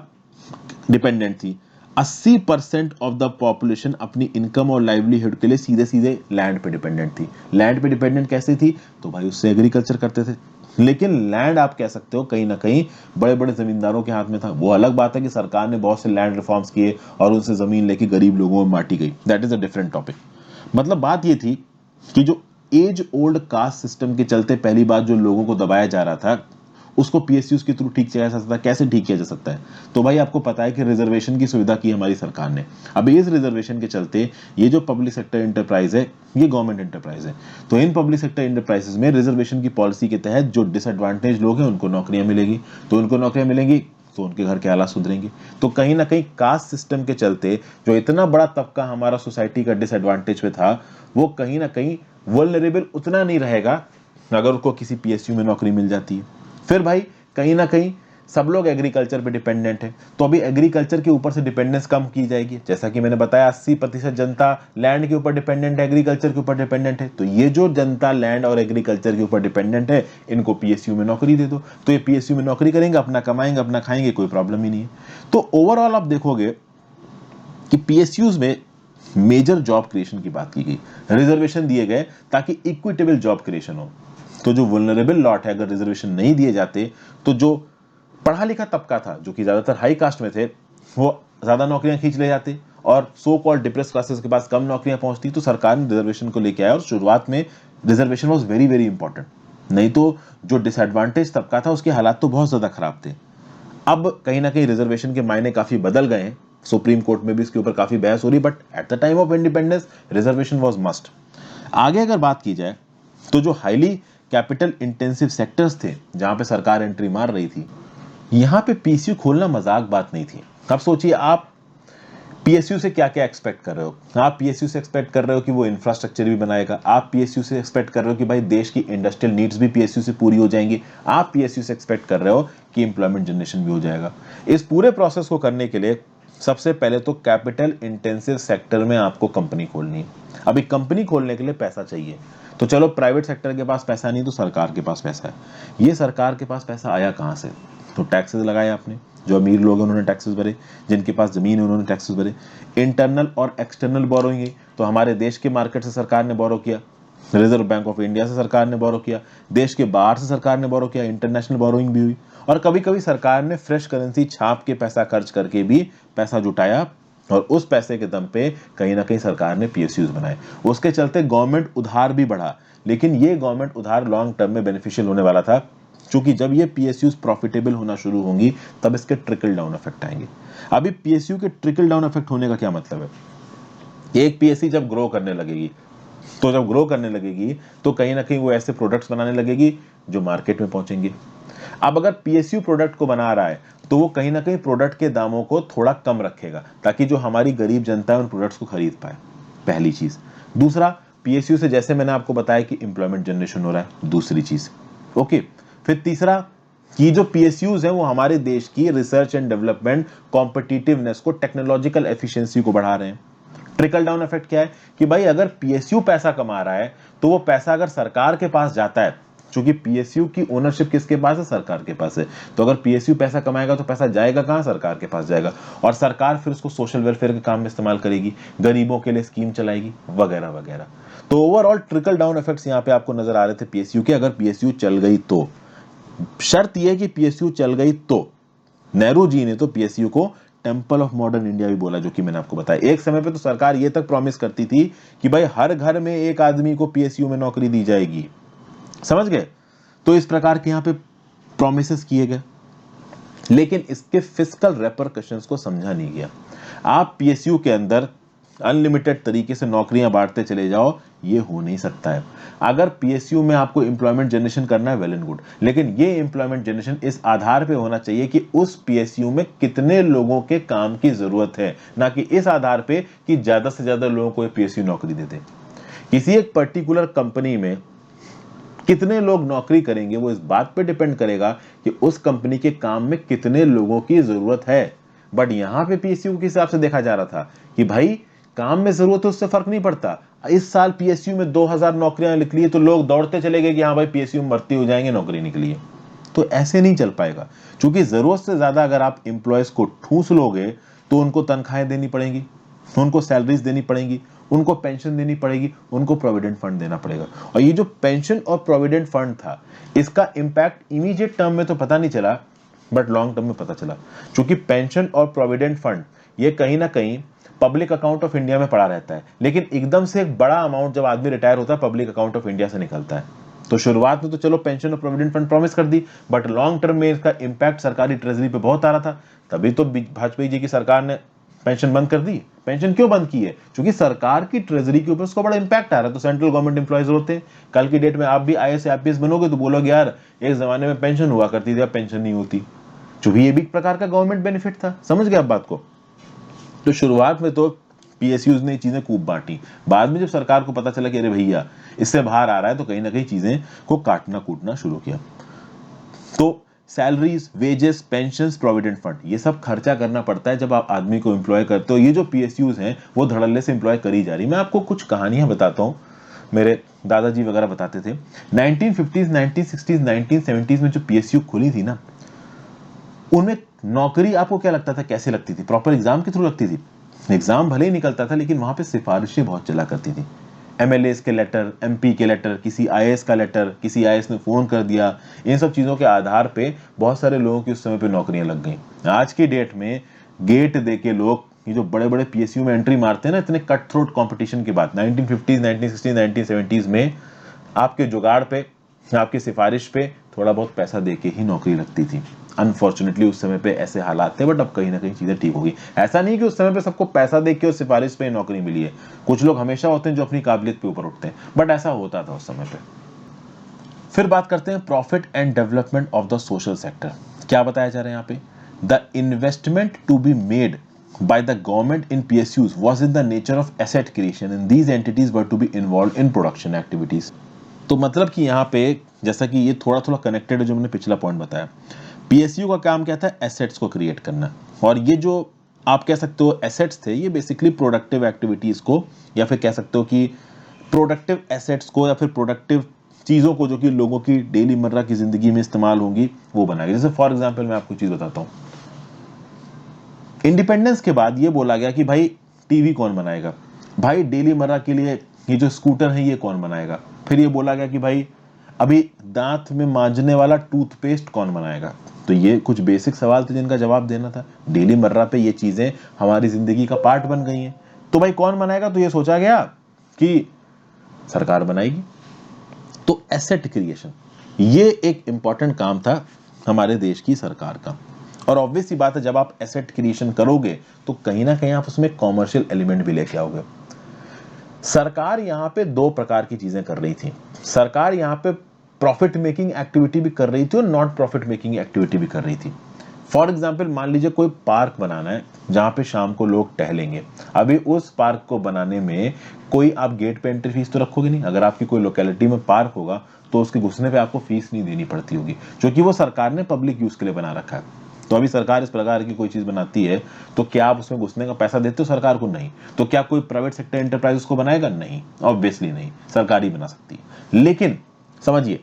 डिपेंडेंट थी। 80% ऑफ द पॉपुलेशन अपनी इनकम और लाइवलीहुड के लिए सीधे सीधे लैंड पे डिपेंडेंट थी। लैंड पे डिपेंडेंट कैसे थी? तो भाई उससे एग्रीकल्चर करते थे। लेकिन लैंड आप कह सकते हो कहीं ना कहीं बड़े बड़े जमींदारों के हाथ में था। वो अलग बात है कि सरकार ने बहुत से लैंड रिफॉर्म्स किए और उनसे जमीन लेके गरीब लोगों में बांटी गई, that is a different topic. मतलब बात ये थी कि जो एज ओल्ड कास्ट सिस्टम के चलते पहली बात जो लोगों को दबाया जा रहा था उसको पीएसयूज के थ्रू ठीक किया जा सकता है। कैसे ठीक किया जा सकता है? तो भाई आपको पता है कि रिजर्वेशन की सुविधा की हमारी सरकार ने। अब इस रिजर्वेशन के चलते ये जो पब्लिक सेक्टर एंटरप्राइज है ये गवर्नमेंट एंटरप्राइज है, तो इन पब्लिक सेक्टर एंटरप्राइजेस में रिजर्वेशन की पॉलिसी के तहत जो डिसएडवांटेज लोग हैं उनको नौकरियां मिलेगी, तो उनको नौकरियां मिलेंगी तो उनके घर के हालात सुधरेंगे। तो कहीं ना कहीं कास्ट सिस्टम के चलते जो इतना बड़ा तबका हमारा सोसाइटी का डिसएडवांटेज में था वो कहीं ना कहीं वल्नरेबल उतना नहीं रहेगा अगर उसको किसी पीएसयू में नौकरी मिल जाती है। फिर भाई कहीं ना कहीं सब लोग एग्रीकल्चर पे डिपेंडेंट है, तो अभी एग्रीकल्चर के ऊपर से डिपेंडेंस कम की जाएगी। जैसा कि मैंने बताया 80% जनता लैंड के ऊपर डिपेंडेंट है, एग्रीकल्चर के ऊपर डिपेंडेंट है। तो ये जो जनता लैंड और एग्रीकल्चर के ऊपर डिपेंडेंट है इनको पीएसयू में नौकरी दे दो, तो ये पीएसयू में नौकरी करेंगे, अपना कमाएंगे, अपना खाएंगे, कोई प्रॉब्लम ही नहीं है। तो ओवरऑल आप देखोगे कि पीएसयूज में मेजर जॉब क्रिएशन की बात की गई, रिजर्वेशन दिए गए ताकि इक्विटेबल जॉब क्रिएशन हो। तो जो वल्नरेबल लॉट है अगर रिजर्वेशन नहीं दिए जाते तो जो पढ़ा लिखा तबका था जो कि ज्यादातर हाई कास्ट में थे वो ज्यादा नौकरियां खींच ले जाते और सो कॉल्ड डिप्रेस क्लासेस के पास कम नौकरियां पहुंचती। तो सरकार ने रिजर्वेशन को लेकर आया और शुरुआत में reservation was very very important, नहीं तो जो डिसएडवांटेज तबका था उसके हालात तो बहुत ज्यादा खराब थे। अब कहीं ना कहीं रिजर्वेशन के मायने काफी बदल गए हैं, सुप्रीम कोर्ट में भी इसके ऊपर काफी बहस हो रही, but at the time of independence reservation was must. आगे अगर बात की जाए तो जो हाईली कैपिटल इंटेंसिव सेक्टर्स थे जहां पे सरकार एंट्री मार रही थी यहां पे पीएसयू खोलना मजाक बात नहीं थी। अब सोचिए आप पीएसयू से क्या क्या एक्सपेक्ट कर रहे हो। आप पीएसयू से एक्सपेक्ट कर रहे हो कि वो इंफ्रास्ट्रक्चर भी बनाएगा, आप पीएसयू से एक्सपेक्ट कर रहे हो कि भाई देश की इंडस्ट्रियल नीड्स भी पीएसयू से पूरी हो जाएंगी, आप पीएसयू से एक्सपेक्ट कर रहे हो कि एम्प्लॉयमेंट जनरेशन भी हो जाएगा। इस पूरे प्रोसेस को करने के लिए सबसे पहले तो कैपिटल इंटेंसिव सेक्टर में आपको कंपनी खोलनी है। अभी कंपनी खोलने के लिए पैसा चाहिए, तो चलो प्राइवेट सेक्टर के पास पैसा नहीं तो सरकार के पास पैसा है। ये सरकार के पास पैसा आया कहां से? तो टैक्सेस लगाए आपने, जो अमीर लोग हैं उन्होंने टैक्सेस भरे, जिनके पास जमीन है उन्होंने टैक्सेस भरे। इंटरनल और एक्सटर्नल बोरोइंग, तो हमारे देश के मार्केट से सरकार ने बोरो किया, रिजर्व बैंक ऑफ इंडिया से सरकार ने बोरो किया, देश के बाहर से सरकार ने बोरो किया, इंटरनेशनल बोरोइंग भी हुई, और कभी कभी सरकार ने फ्रेश करेंसी छाप के पैसा खर्च करके भी पैसा जुटाया और उस पैसे के दम पे कहीं ना कहीं सरकार ने पीएसयूज बनाए। उसके चलते गवर्नमेंट उधार भी बढ़ा, लेकिन ये गवर्नमेंट उधार लॉन्ग टर्म में बेनिफिशियल होने वाला था, क्योंकि जब ये पीएसयूज प्रॉफिटेबल होना शुरू होंगी तब इसके ट्रिकल डाउन इफेक्ट आएंगे। अभी पीएसयू के ट्रिकल डाउन इफेक्ट होने का क्या मतलब है? एक पीएसयू जब ग्रो करने लगेगी तो कहीं ना कहीं वो ऐसे प्रोडक्ट्स बनाने लगेगी जो मार्केट में पहुंचेंगे। अब अगर पीएसयू प्रोडक्ट को बना रहा है तो वो कहीं ना कहीं प्रोडक्ट के दामों को थोड़ा कम रखेगा ताकि जो हमारी गरीब जनता है उन प्रोडक्ट्स को खरीद पाए, पहली चीज। दूसरा, पीएसयू से जैसे मैंने आपको बताया कि एम्प्लॉयमेंट जनरेशन हो रहा है, दूसरी चीज। ओके, फिर तीसरा कि जो पीएसयूज हैं वो हमारे देश की रिसर्च एंड डेवलपमेंट कॉम्पिटिटिवनेस को, टेक्नोलॉजिकल एफिशिएंसी को बढ़ा रहे हैं। ट्रिकल डाउन इफेक्ट क्या है कि भाई अगर पीएसयू पैसा कमा रहा है तो वो पैसा अगर सरकार के पास जाता है, क्योंकि पीएसयू की ओनरशिप किसके पास है? सरकार के पास है। तो अगर पीएसयू पैसा कमाएगा तो पैसा जाएगा कहां? सरकार के पास जाएगा, और सरकार फिर उसको सोशल वेलफेयर के काम में इस्तेमाल करेगी, गरीबों के लिए स्कीम चलाएगी वगैरह वगैरह। तो ओवरऑल ट्रिकल डाउन इफेक्ट्स यहां पे आपको नजर आ रहे थे पीएसयू के। अगर पीएसयू चल गई तो, शर्त यह कि पीएसयू चल गई तो, नेहरू जी ने तो पीएसयू को टेंपल ऑफ मॉडर्न इंडिया भी बोला, जो कि मैंने आपको बताया। एक समय पे तो सरकार ये तक प्रॉमिस करती थी कि भाई हर घर में एक आदमी को पीएसयू में नौकरी दी जाएगी, समझ गए? तो इस प्रकार के यहां पे प्रॉमिसेस किए गए, लेकिन इसके फिस्कल रेपरकशंस को समझा नहीं गया। आप पीएसयू के अंदर अनलिमिटेड तरीके से नौकरियां बांटते चले जाओ, ये हो नहीं सकता है। अगर पीएसयू में आपको एम्प्लॉयमेंट जनरेशन करना है, वेल एंड गुड, लेकिन ये एम्प्लॉयमेंट जनरेशन इस आधार पे होना चाहिए कि उस पीएसयू में कितने लोगों के काम की जरूरत है, ना कि इस आधार पे कि ज्यादा से ज्यादा लोगों को पीएसयू नौकरी दे दे। किसी एक पर्टिकुलर कंपनी में कितने लोग नौकरी करेंगे वो इस बात पे डिपेंड करेगा कि उस कंपनी के काम में कितने लोगों की जरूरत है। बट यहां पे पीएसयू के हिसाब से देखा जा रहा था कि भाई काम में जरूरत है, उससे फर्क नहीं पड़ता। इस साल पीएसयू में 2000 नौकरियां निकली है तो लोग दौड़ते चले गए कि हाँ भाई पीएसयू में भर्ती हो जाएंगे, नौकरी निकली है। तो ऐसे नहीं चल पाएगा, क्योंकि जरूरत से ज्यादा अगर आप एम्प्लॉयज को ठूस लोगे तो उनको तनख्वाहें देनी पड़ेंगी, उनको सैलरीज देनी पड़ेंगी, उनको पेंशन देनी पड़ेगी, उनको प्रोविडेंट फंड देना पड़ेगा। और ये जो पेंशन और प्रोविडेंट फंड था, इसका इंपैक्ट इमीडिएट टर्म में तो पता नहीं चला, बट लॉन्ग टर्म में पता चला। क्योंकि पेंशन और प्रोविडेंट फंड ये कहीं ना कहीं पब्लिक अकाउंट ऑफ इंडिया में पड़ा रहता है, लेकिन एकदम से एक बड़ा अमाउंट जब आदमी रिटायर होता है पब्लिक अकाउंट ऑफ इंडिया से निकलता है। तो शुरुआत में तो चलो पेंशन और प्रोविडेंट फंड प्रॉमिस कर दी, बट लॉन्ग टर्म में इसका इंपैक्ट सरकारी ट्रेजरी पे बहुत आ रहा था। तभी तो वाजपेयी जी की सरकार ने पेंशन बंद कर दी। पेंशन क्यों बंद की है? क्योंकि सरकार की ट्रेजरी के ऊपर उसको बड़ा इंपैक्ट आ रहा है। तो सेंट्रल गवर्नमेंट एम्प्लॉयज होते हैं, कल की डेट में आप भी आईएएस या आईपीएस बनोगे तो बोलोगे यार एक जमाने में पेंशन हुआ करती थी, अब पेंशन नहीं होती, जो भी ये भी एक प्रकार का गवर्नमेंट बेनिफिट था। समझ गए आप बात को? तो शुरुआत में तो पीएसयूज ने चीजें खूब बांटी, बाद में जब सरकार को पता चला कि अरे भैया इससे बाहर आ रहा है, तो कहीं ना कहीं चीजें को काटना कूटना शुरू किया। तो salaries, wages, pension, provident fund, ये सब खर्चा करना पड़ता है जब आप आदमी को एम्प्लॉय करते हो। ये जो पीएसयूज हैं वो धड़ल्ले से एम्प्लॉय करी जा रही। मैं आपको कुछ कहानियां बताता हूं, मेरे दादाजी वगैरह बताते थे। 1950s, 1960s, 1970s में जो पीएसयू खुली थी ना, उनमें नौकरी आपको क्या लगता था कैसे लगती थी? प्रॉपर एग्जाम के थ्रू लगती थी। एग्जाम भले ही निकलता था, लेकिन वहां पे सिफारिशें बहुत चला करती थी। एमएलएस के लेटर, एमपी के लेटर, किसी आईएएस का लेटर, किसी आईएएस ने फोन कर दिया, इन सब चीजों के आधार पे बहुत सारे लोगों की उस समय पे नौकरियां लग गई। आज की डेट में गेट दे के लोग ये जो बड़े बड़े पीएसयू में एंट्री मारते हैं ना, इतने कट थ्रोट कंपटीशन के बाद 1950s, 1960s, 1970s में आपके जुगाड़ पे, आपकी सिफारिश पे थोड़ा बहुत पैसा दे के ही नौकरी लगती थी। अनफॉर्चुनेटली उस समय पे ऐसे हालात थे, बट अब कहीं ना कहीं चीजें ठीक हो गई। ऐसा नहीं कि उस समय पे सबको पैसा दे के और सिफारिश पे नौकरी मिली है। कुछ लोग हमेशा होते हैं जो अपनी काबिलियत पे ऊपर उठते हैं, बट ऐसा होता था उस समय पे। फिर बात करते हैं profit and development of the social sector. क्या बताया जा रहा है यहाँ पे? The investment to be made by the government in PSUs was in the nature of asset creation and these entities were to be involved in production activities। तो मतलब कि यहाँ पे जैसा कि ये थोड़ा थोड़ा कनेक्टेड है जो मैंने पिछला पॉइंट बताया, पीएसयू का काम क्या था? एसेट्स को क्रिएट करना। और ये जो आप कह सकते हो एसेट्स थे, ये बेसिकली प्रोडक्टिव एक्टिविटीज को, या फिर कह सकते हो कि प्रोडक्टिव एसेट्स को, या फिर प्रोडक्टिव चीजों को जो कि लोगों की डेली मर्रा की जिंदगी में इस्तेमाल होंगी, वो बनाएगा। जैसे फॉर एग्जाम्पल मैं आपको चीज बताता हूँ, इंडिपेंडेंस के बाद ये बोला गया कि भाई टीवी कौन बनाएगा, भाई डेली मर्रा के लिए ये जो स्कूटर है ये कौन बनाएगा। फिर ये बोला गया कि भाई अभी दांत में मांजने वाला टूथपेस्ट कौन बनाएगा। तो ये कुछ बेसिक सवाल थे जिनका जवाब देना था। डेली मर्रा पे ये चीजें हमारी जिंदगी का पार्ट बन गई हैं, तो भाई कौन बनाएगा? तो ये सोचा गया कि सरकार बनाएगी। तो एसेट क्रिएशन ये एक इंपॉर्टेंट काम था हमारे देश की सरकार का। और ऑब्वियस सी बात है, जब आप एसेट क्रिएशन करोगे तो कहीं ना कहीं आप उसमें कॉमर्शियल एलिमेंट भी लेके आओगे। सरकार यहां पे दो प्रकार की चीजें कर रही थी। सरकार यहां पे प्रॉफिट मेकिंग एक्टिविटी भी कर रही थी और नॉट प्रॉफिट मेकिंग एक्टिविटी भी कर रही थी। फॉर एग्जाम्पल मान लीजिए कोई पार्क बनाना है जहां पे शाम को लोग टहलेंगे। अभी उस पार्क को बनाने में कोई आप गेट पे एंट्री फीस तो रखोगे नहीं। अगर आपकी कोई लोकेलिटी में पार्क होगा तो उसके घुसने पे आपको फीस नहीं देनी पड़ती होगी, क्योंकि वो सरकार ने पब्लिक यूज के लिए बना रखा है। तो अभी सरकार इस प्रकार की कोई चीज बनाती है तो क्या आप उसमें घुसने का पैसा देते हो सरकार को? नहीं। तो क्या कोई प्राइवेट सेक्टर एंटरप्राइज उसको बनाएगा? नहीं, ऑब्वियसली नहीं, सरकार ही बना सकती है। लेकिन समझिए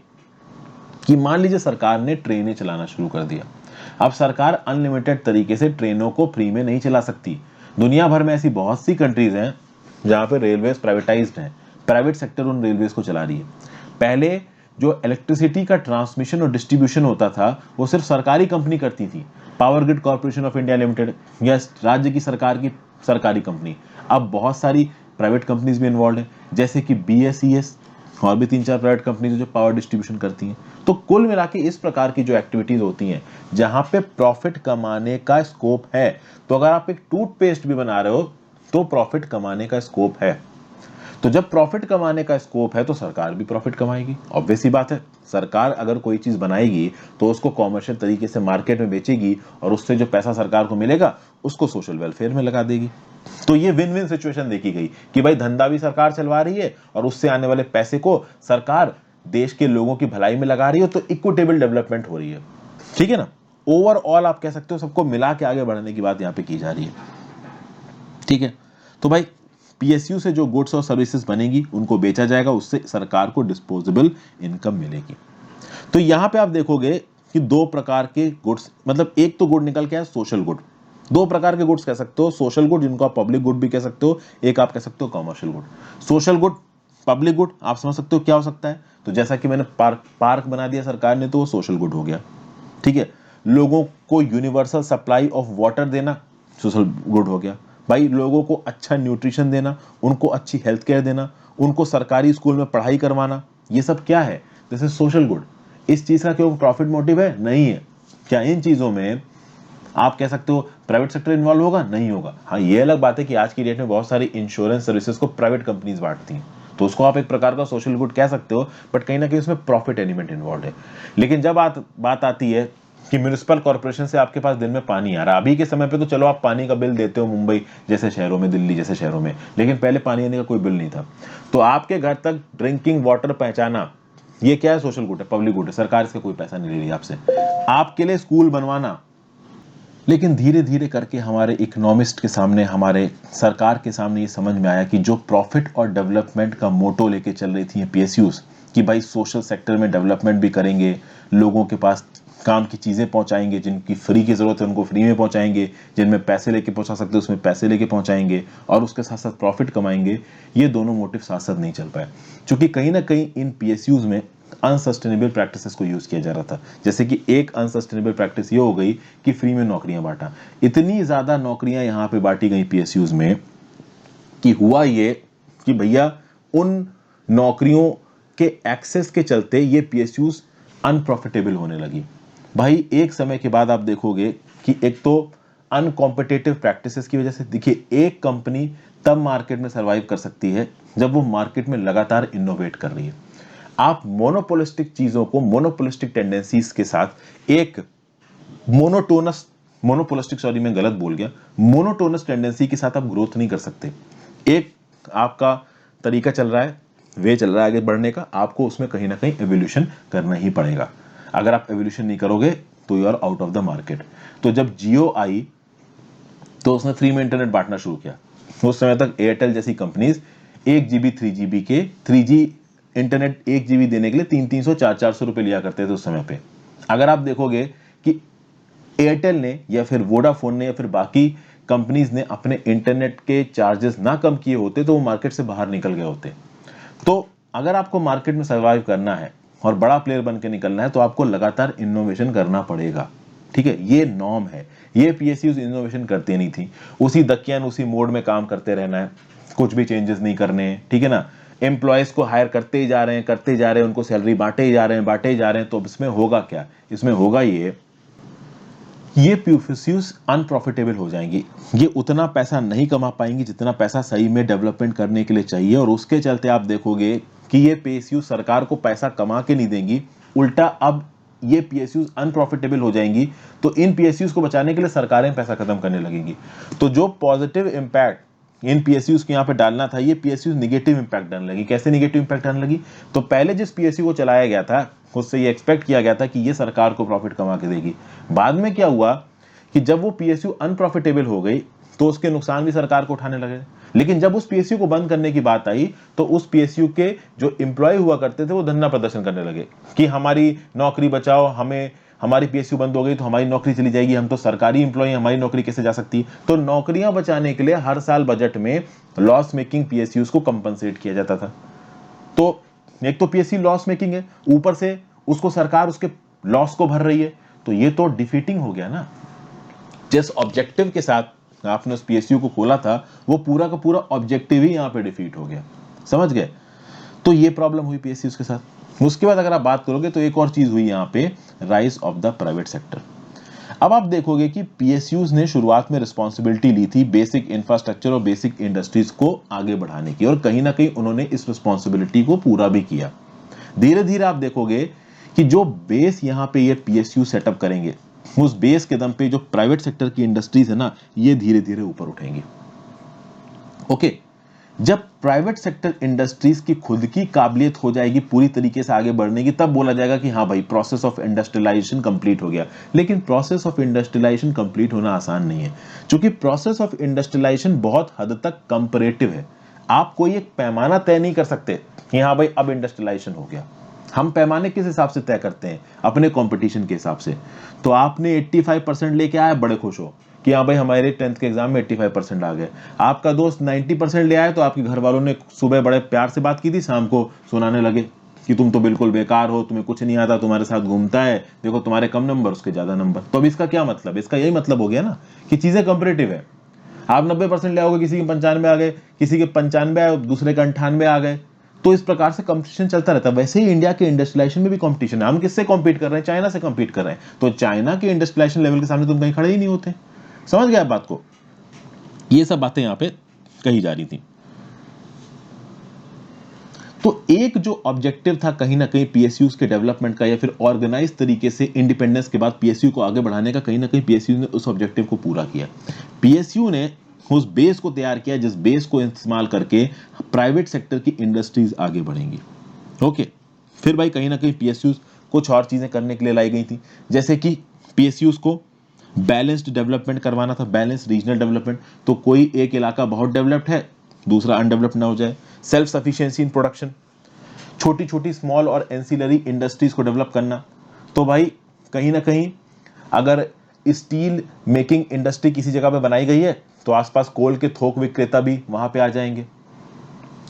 कि मान लीजिए सरकार ने ट्रेनें चलाना शुरू कर दिया। अब सरकार अनलिमिटेड तरीके से ट्रेनों को फ्री में नहीं चला सकती। दुनिया भर में ऐसी बहुत सी कंट्रीज हैं जहां पे रेलवेज प्राइवेटाइज्ड हैं, प्राइवेट सेक्टर उन रेलवेज को चला रही है। पहले जो इलेक्ट्रिसिटी का ट्रांसमिशन और डिस्ट्रीब्यूशन होता था वो सिर्फ सरकारी कंपनी करती थी, power grid corporation of India limited, या राज्य की सरकार की सरकारी कंपनी। अब बहुत सारी प्राइवेट कंपनीज भी इन्वॉल्व हैं, जैसे कि बीएसईएस और भी 3-4 प्राइवेट कंपनीज जो पावर डिस्ट्रीब्यूशन करती हैं। तो कुल मिला के इस प्रकार की जो एक्टिविटीज होती हैं जहां पे प्रॉफिट कमाने का स्कोप है, तो अगर आप एक टूथपेस्ट भी बना रहे हो तो प्रॉफिट कमाने का स्कोप है। तो जब प्रॉफिट कमाने का स्कोप है तो सरकार भी प्रॉफिट कमाएगी। ऑब्वियस सी बात है, सरकार अगर कोई चीज बनाएगी तो उसको कॉमर्शियल तरीके से मार्केट में बेचेगी और उससे जो पैसा सरकार को मिलेगा उसको सोशल वेलफेयर में लगा देगी। तो ये विन विन सिचुएशन देखी गई कि भाई धंधा भी सरकार चलवा रही है और उससे आने वाले पैसे को सरकार देश के लोगों की भलाई में लगा रही है, तो इक्विटेबल डेवलपमेंट हो रही है। ठीक है ना? ओवरऑल आप कह सकते हो सबको मिला के आगे बढ़ने की बात यहां पे की जा रही है। ठीक है, तो भाई पीएसयू से जो गुड्स और सर्विसेज बनेगी उनको बेचा जाएगा, उससे सरकार को डिस्पोजेबल इनकम मिलेगी। तो यहां पे आप देखोगे कि दो प्रकार के गुड्स, मतलब एक तो गुड निकल के आया सोशल गुड, दो प्रकार के गुड्स कह सकते हो, सोशल गुड जिनको आप पब्लिक गुड भी कह सकते हो, एक आप कह सकते हो commercial good. Social good, public good आप समझ सकते हो क्या हो सकता है। तो जैसा कि मैंने पार्क बना दिया सरकार ने, तो वो सोशल गुड हो गया, ठीक है। लोगों को यूनिवर्सल सप्लाई ऑफ वाटर देना सोशल गुड हो गया। भाई लोगों को अच्छा न्यूट्रिशन देना, उनको अच्छी हेल्थ केयर देना, उनको सरकारी स्कूल में पढ़ाई करवाना, ये सब क्या है, दिस इज सोशल गुड। इस चीज का क्यों प्रॉफिट मोटिव है? नहीं है। क्या इन चीजों में आप कह सकते हो प्राइवेट सेक्टर इन्वॉल्व होगा? नहीं होगा। हाँ, ये अलग बात है कि आज की डेट में बहुत सारी इंश्योरेंस सर्विसेज को प्राइवेट कंपनीज बांटती हैं, तो उसको आप एक प्रकार का सोशल गुड कह सकते हो, बट कहीं ना कहीं उसमें प्रॉफिट एलिमेंट इन्वॉल्व है। लेकिन जब बात आती है कि म्यूनिसिपल कॉर्पोरेशन से आपके पास दिन में पानी आ रहा है, अभी के समय पे तो चलो आप पानी का बिल देते हो मुंबई जैसे शहरों में, दिल्ली जैसे शहरों में, लेकिन पहले पानी आने का कोई बिल नहीं था। तो आपके घर तक ड्रिंकिंग वाटर पहुंचाना, ये क्या है? सोशल गुड है, पब्लिक गुड है। सरकार इसका कोई पैसा नहीं ले रही आपसे। आपके लिए स्कूल बनवाना, लेकिन धीरे धीरे करके हमारे इकोनॉमिस्ट के सामने, हमारे सरकार के सामने ये समझ में आया कि जो प्रॉफिट और डेवलपमेंट का मोटो लेके चल रही थी पीएसयूज, कि भाई सोशल सेक्टर में डेवलपमेंट भी करेंगे, लोगों के पास काम की चीज़ें पहुंचाएंगे, जिनकी फ्री की ज़रूरत है उनको फ्री में पहुंचाएंगे, जिनमें पैसे लेके पहुंचा सकते हैं उसमें पैसे लेके पहुंचाएंगे, और उसके साथ साथ प्रॉफिट कमाएंगे। ये दोनों मोटिव साथ साथ नहीं चल पाए, क्योंकि कहीं ना कहीं इन पीएसयूज में अनसस्टेनेबल प्रैक्टिसेस को यूज किया जा रहा था। जैसे कि एक अनसस्टेनेबल प्रैक्टिस ये हो गई कि फ्री में नौकरियां बांटा। इतनी ज्यादा नौकरियां यहां पे बांटी गई पीएसयूज में कि हुआ ये कि भैया उन नौकरियों के एक्सेस के चलते ये पीएसयूज अनप्रॉफिटेबल होने लगी। भाई एक समय के बाद आप देखोगे कि एक तो अनकॉम्पिटेटिव प्रैक्टिसेस की वजह से, देखिए एक कंपनी तब मार्केट में सर्वाइव कर सकती है जब वो मार्केट में लगातार इनोवेट कर रही है। आप मोनोपोलिस्टिक चीजों को, मोनोपोलिस्टिक टेंडेंसीज के साथ एक मोनोटोनस, मोनोपोलिस्टिक सॉरी मैं गलत बोल गया, मोनोटोनस टेंडेंसी के साथ आप ग्रोथ नहीं कर सकते। एक आपका तरीका चल रहा है, वे चल रहा है आगे बढ़ने का, आपको उसमें कहीं ना कहीं एवोल्यूशन करना ही पड़ेगा। अगर आप एवोल्यूशन नहीं करोगे तो you are out of the market. तो जब जियो आई तो उसने फ्री में इंटरनेट बांटना शुरू किया। उस समय तक एयरटेल जैसी कंपनीज 1 GB 3 GB के 3G इंटरनेट 1 GB देने के लिए 300 400 रुपए लिया करते थे उस समय पे। अगर आप देखोगे कि एयरटेल ने या फिर वोडाफोन ने या फिर बाकी कंपनीज ने अपने इंटरनेट के चार्जेस ना कम किए होते तो वो मार्केट से बाहर निकल गए होते। तो अगर आपको मार्केट में सर्वाइव करना है और बड़ा प्लेयर बन के निकलना है तो आपको लगातार इनोवेशन करना पड़ेगा, ठीक है। ये नॉर्म है। ये पीएसयूज इनोवेशन करती नहीं थी, उसी दकियान उसी मोड में काम करते रहना है, कुछ भी चेंजेस नहीं करने हैं, ठीक है ना। एम्प्लॉयज को हायर करते ही जा रहे हैं, करते ही जा रहे हैं, उनको सैलरी बांटे ही जा रहे हैं, बांटे ही जा रहे हैं। तो इसमें होगा क्या? इसमें होगा ये पीएसयूज अनप्रॉफिटेबल हो जाएंगी। ये उतना पैसा नहीं कमा पाएंगी जितना पैसा सही में डेवलपमेंट करने के लिए चाहिए, और उसके चलते आप देखोगे कि ये पीएसयू सरकार को पैसा कमा के नहीं देंगी, उल्टा अब ये पीएसयूज अनप्रॉफिटेबल हो जाएंगी, तो इन पीएसयूज को बचाने के लिए सरकारें पैसा खत्म करने लगेंगी। तो जो पॉजिटिव इंपैक्ट इन पीएसयूज को यहाँ पे डालना था, ये पीएसयूज निगेटिव इंपैक्ट डालने लगी। कैसे निगेटिव इंपैक्ट डालने लगी? तो पहले जिस पीएसयू को चलाया गया था उससे ये एक्सपेक्ट किया गया था कि ये सरकार को प्रॉफिट कमा के देगी। बाद में क्या हुआ कि जब वो पीएसयू अनप्रॉफिटेबल हो गई तो उसके नुकसान भी सरकार को उठाने लगे। लेकिन जब उस पीएसयू को बंद करने की बात आई तो उस पीएसयू के जो एम्प्लॉय हुआ करते थे वो धरना प्रदर्शन करने लगे कि हमारी नौकरी बचाओ, हमें, हमारी पीएसयू बंद हो गई तो हमारी नौकरी चली जाएगी, हम तो सरकारी एम्प्लॉय, हमारी नौकरी कैसे जा सकती है। तो नौकरियां बचाने के लिए हर साल बजट में लॉस मेकिंग पीएसयूज को कंपनसेट किया जाता था। तो एक तो पीएसयू लॉस मेकिंग है, ऊपर से उसको सरकार उसके लॉस को भर रही है, तो ये तो डिफीटिंग हो गया ना। जिस ऑब्जेक्टिव के साथ आपने उस पीएसयू को खोला था वो पूरा का पूरा ऑब्जेक्टिव ही यहां पे डिफीट हो गया, समझ गए। तो ये प्रॉब्लम हुई पीएसयू के साथ। उसके बाद अगर आप बात करोगे तो एक और चीज हुई यहां पे, rise of the private sector. अब आप देखोगे कि पीएसयूज ने शुरुआत में रिस्पॉन्सिबिलिटी ली थी बेसिक इंफ्रास्ट्रक्चर और बेसिक इंडस्ट्रीज को आगे बढ़ाने की, और कहीं ना कहीं उन्होंने इस रिस्पॉन्सिबिलिटी को पूरा भी किया। धीरे धीरे आप देखोगे कि जो बेस यहां पे ये पीएसयू सेटअप करेंगे, उस बेस के दम पे जो प्राइवेट सेक्टर की इंडस्ट्रीज है ना, ये धीरे धीरे ऊपर उठेंगी। ओके, जब प्राइवेट सेक्टर इंडस्ट्रीज की खुद की काबिलियत हो जाएगी पूरी तरीके से आगे बढ़ने की, तब बोला जाएगा कि हाँ भाई प्रोसेस ऑफ इंडस्ट्रियलाइजेशन कंप्लीट हो गया। लेकिन प्रोसेस ऑफ इंडस्ट्रियलाइजेशन कंप्लीट होना आसान नहीं है, क्योंकि प्रोसेस ऑफ इंडस्ट्रियलाइजेशन बहुत हद तक कंपैरेटिव है। आप कोई एक पैमाना तय नहीं कर सकते कि हाँ भाई अब इंडस्ट्रियलाइजेशन हो गया। हम पैमाने किस हिसाब से तय करते हैं? अपने कंपटीशन के हिसाब से। तो आपने 85% लेके आए, बड़े खुश हो कि हाँ भाई हमारे 10th के एग्जाम में 85% आ गए। आपका दोस्त 90% ले आया तो आपके घर वालों ने सुबह बड़े प्यार से बात की थी, शाम को सुनाने लगे कि तुम तो बिल्कुल बेकार हो, तुम्हें कुछ नहीं आता, तुम्हारे साथ घूमता है, देखो तुम्हारे कम नंबर उसके ज्यादा नंबर। तो अब इसका क्या मतलब? इसका यही मतलब हो गया ना कि चीजें कंपेरेटिव है। आप 90% ले आओगे, किसी के 95 आ गए, किसी के 95 आए, दूसरे के 98 आ गए, तो इस प्रकार से कंपटीशन चलता रहता है। वैसे ही इंडिया के इंडस्ट्रियलाइजेशन में भी कंपटीशन है। हम किससे कॉम्पीट कर रहे हैं? चाइना से कम्पीट कर रहे हैं। तो चाइना के इंडस्ट्रियलाइजेशन लेवल के सामने तुम कहीं खड़े ही नहीं होते। समझ गए आप बात को? ये सब बातें यहां पे कही जा रही थी। तो एक जो ऑब्जेक्टिव था कहीं ना कहीं पीएसयूज के डेवलपमेंट का, या फिर ऑर्गेनाइज तरीके से इंडिपेंडेंस के बाद पीएसयू को आगे बढ़ाने का, कहीं ना कहीं पीएसयू ने उस ऑब्जेक्टिव को पूरा किया। पीएसयू ने उस बेस को तैयार किया जिस बेस को इस्तेमाल करके प्राइवेट सेक्टर की इंडस्ट्रीज आगे बढ़ेंगी। ओके, फिर भाई कहीं ना कहीं पीएसयूज कुछ और चीजें करने के लिए लाई गई थी, जैसे कि पीएसयूज को बैलेंस्ड डेवलपमेंट करवाना था, बैलेंस रीजनल डेवलपमेंट। तो कोई एक इलाका बहुत डेवलप्ड है, दूसरा अनडेवलप्ड ना हो जाए। सेल्फ सफिशिएंसी इन प्रोडक्शन, छोटी छोटी स्मॉल और एंसिलरी इंडस्ट्रीज को डेवलप करना। तो भाई कहीं ना कहीं अगर स्टील मेकिंग इंडस्ट्री किसी जगह पे बनाई गई है तो आसपास कोल के थोक विक्रेता भी वहां पे आ जाएंगे,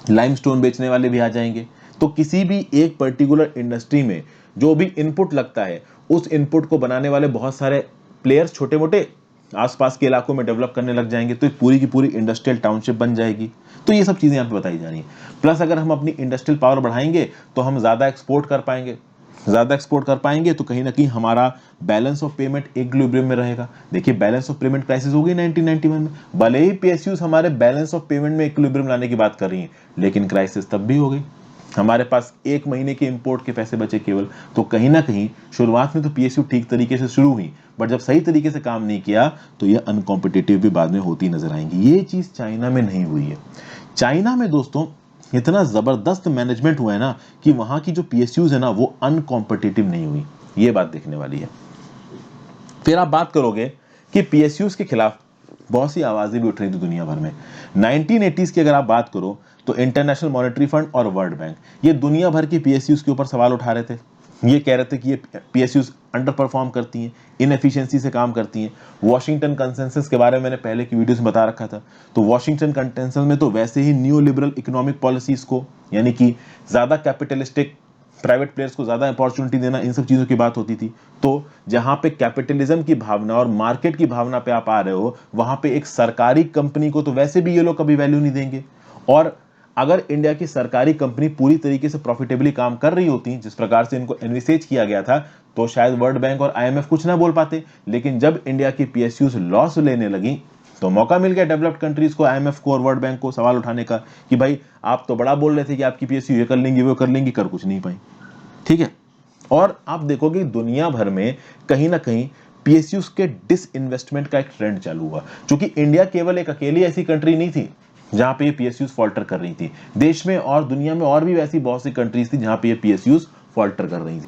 लाइमस्टोन बेचने वाले भी आ जाएंगे। तो किसी भी एक पर्टिकुलर इंडस्ट्री में जो भी इनपुट लगता है, उस इनपुट को बनाने वाले बहुत सारे प्लेयर्स छोटे मोटे आसपास के इलाकों में डेवलप करने लग जाएंगे, तो एक पूरी की पूरी इंडस्ट्रियल टाउनशिप बन जाएगी। तो ये सब चीजें यहाँ पे बताई जा रही हैं। प्लस अगर हम अपनी इंडस्ट्रियल पावर बढ़ाएंगे तो हम ज्यादा एक्सपोर्ट कर पाएंगे, ज्यादा एक्सपोर्ट कर पाएंगे तो कहीं ना कहीं हमारा बैलेंस ऑफ पेमेंट इक्विलिब्रियम में रहेगा। देखिए बैलेंस ऑफ पेमेंट क्राइसिस हो गई 1991 में, भले ही पीएसयूज हमारे बैलेंस ऑफ पेमेंट में इक्विलिब्रियम लाने की बात कर रही हैं, लेकिन क्राइसिस तब भी हो गई। हमारे पास एक महीने के इंपोर्ट के पैसे बचे केवल। तो कहीं ना कहीं शुरुआत में तो पीएसयू ठीक तरीके से शुरू हुई, बट जब सही तरीके से काम नहीं किया तो ये अनकॉम्पिटिटिव भी बाद में होती नजर आएंगी। ये चीज चाइना में नहीं हुई है। चाइना में दोस्तों इतना जबरदस्त मैनेजमेंट हुआ है ना कि वहां की जो पीएसयूज है ना वो अनकॉम्पिटिटिव नहीं हुई। ये बात देखने वाली है। फिर आप बात करोगे कि पीएसयूज के खिलाफ बहुत सी आवाजें भी उठ रही थी दुनिया भर में। 1980s की अगर आप बात करो तो इंटरनेशनल मॉनेटरी फंड और वर्ल्ड बैंक ये दुनिया भर की पीएसयूज के ऊपर सवाल उठा रहे थे। ये कह रहे थे कि ये पीएसयूज अंडर परफॉर्म करती हैं, इनएफिशिएंसी से काम करती हैं। वॉशिंगटन कंसेंसस के बारे में मैंने पहले की वीडियोस में बता रखा था। तो वॉशिंगटन कंसेंसस में तो वैसे ही न्यू लिबरल इकोनॉमिक पॉलिसीज को, यानी कि ज्यादा कैपिटलिस्टिक प्राइवेट प्लेयर्स को ज्यादा अपॉर्चुनिटी देना, इन सब चीजों की बात होती थी। तो जहां पे कैपिटलिज्म की भावना और मार्केट की भावना पे आप आ रहे हो, वहां पे एक सरकारी कंपनी को तो वैसे भी ये लोग कभी वैल्यू नहीं देंगे। और अगर इंडिया की सरकारी कंपनी पूरी तरीके से प्रॉफिटेबली काम कर रही होती जिस प्रकार से इनको एनविसेज किया गया था, तो शायद वर्ल्ड बैंक और आईएमएफ कुछ ना बोल पाते। लेकिन जब इंडिया की पीएसयूज लॉस लेने लगी तो मौका मिल गया डेवलप्ड कंट्रीज को, आईएमएफ को और वर्ल्ड बैंक को सवाल उठाने का कि भाई आप तो बड़ा बोल रहे थे कि आपकी पीएसयू ये कर लेंगी वो कर लेंगी, कर कुछ नहीं पाई। ठीक है। और आप देखोगे दुनिया भर में कहीं ना कहीं पीएसयूज के डिसइन्वेस्टमेंट का एक ट्रेंड चालू हुआ, क्योंकि इंडिया केवल एक अकेली ऐसी कंट्री नहीं थी जहां पे ये पीएसयूज फॉल्टर कर रही थी। देश में और दुनिया में और भी वैसी बहुत सी कंट्रीज थी जहां पे ये पीएसयूज फॉल्टर कर रही थी।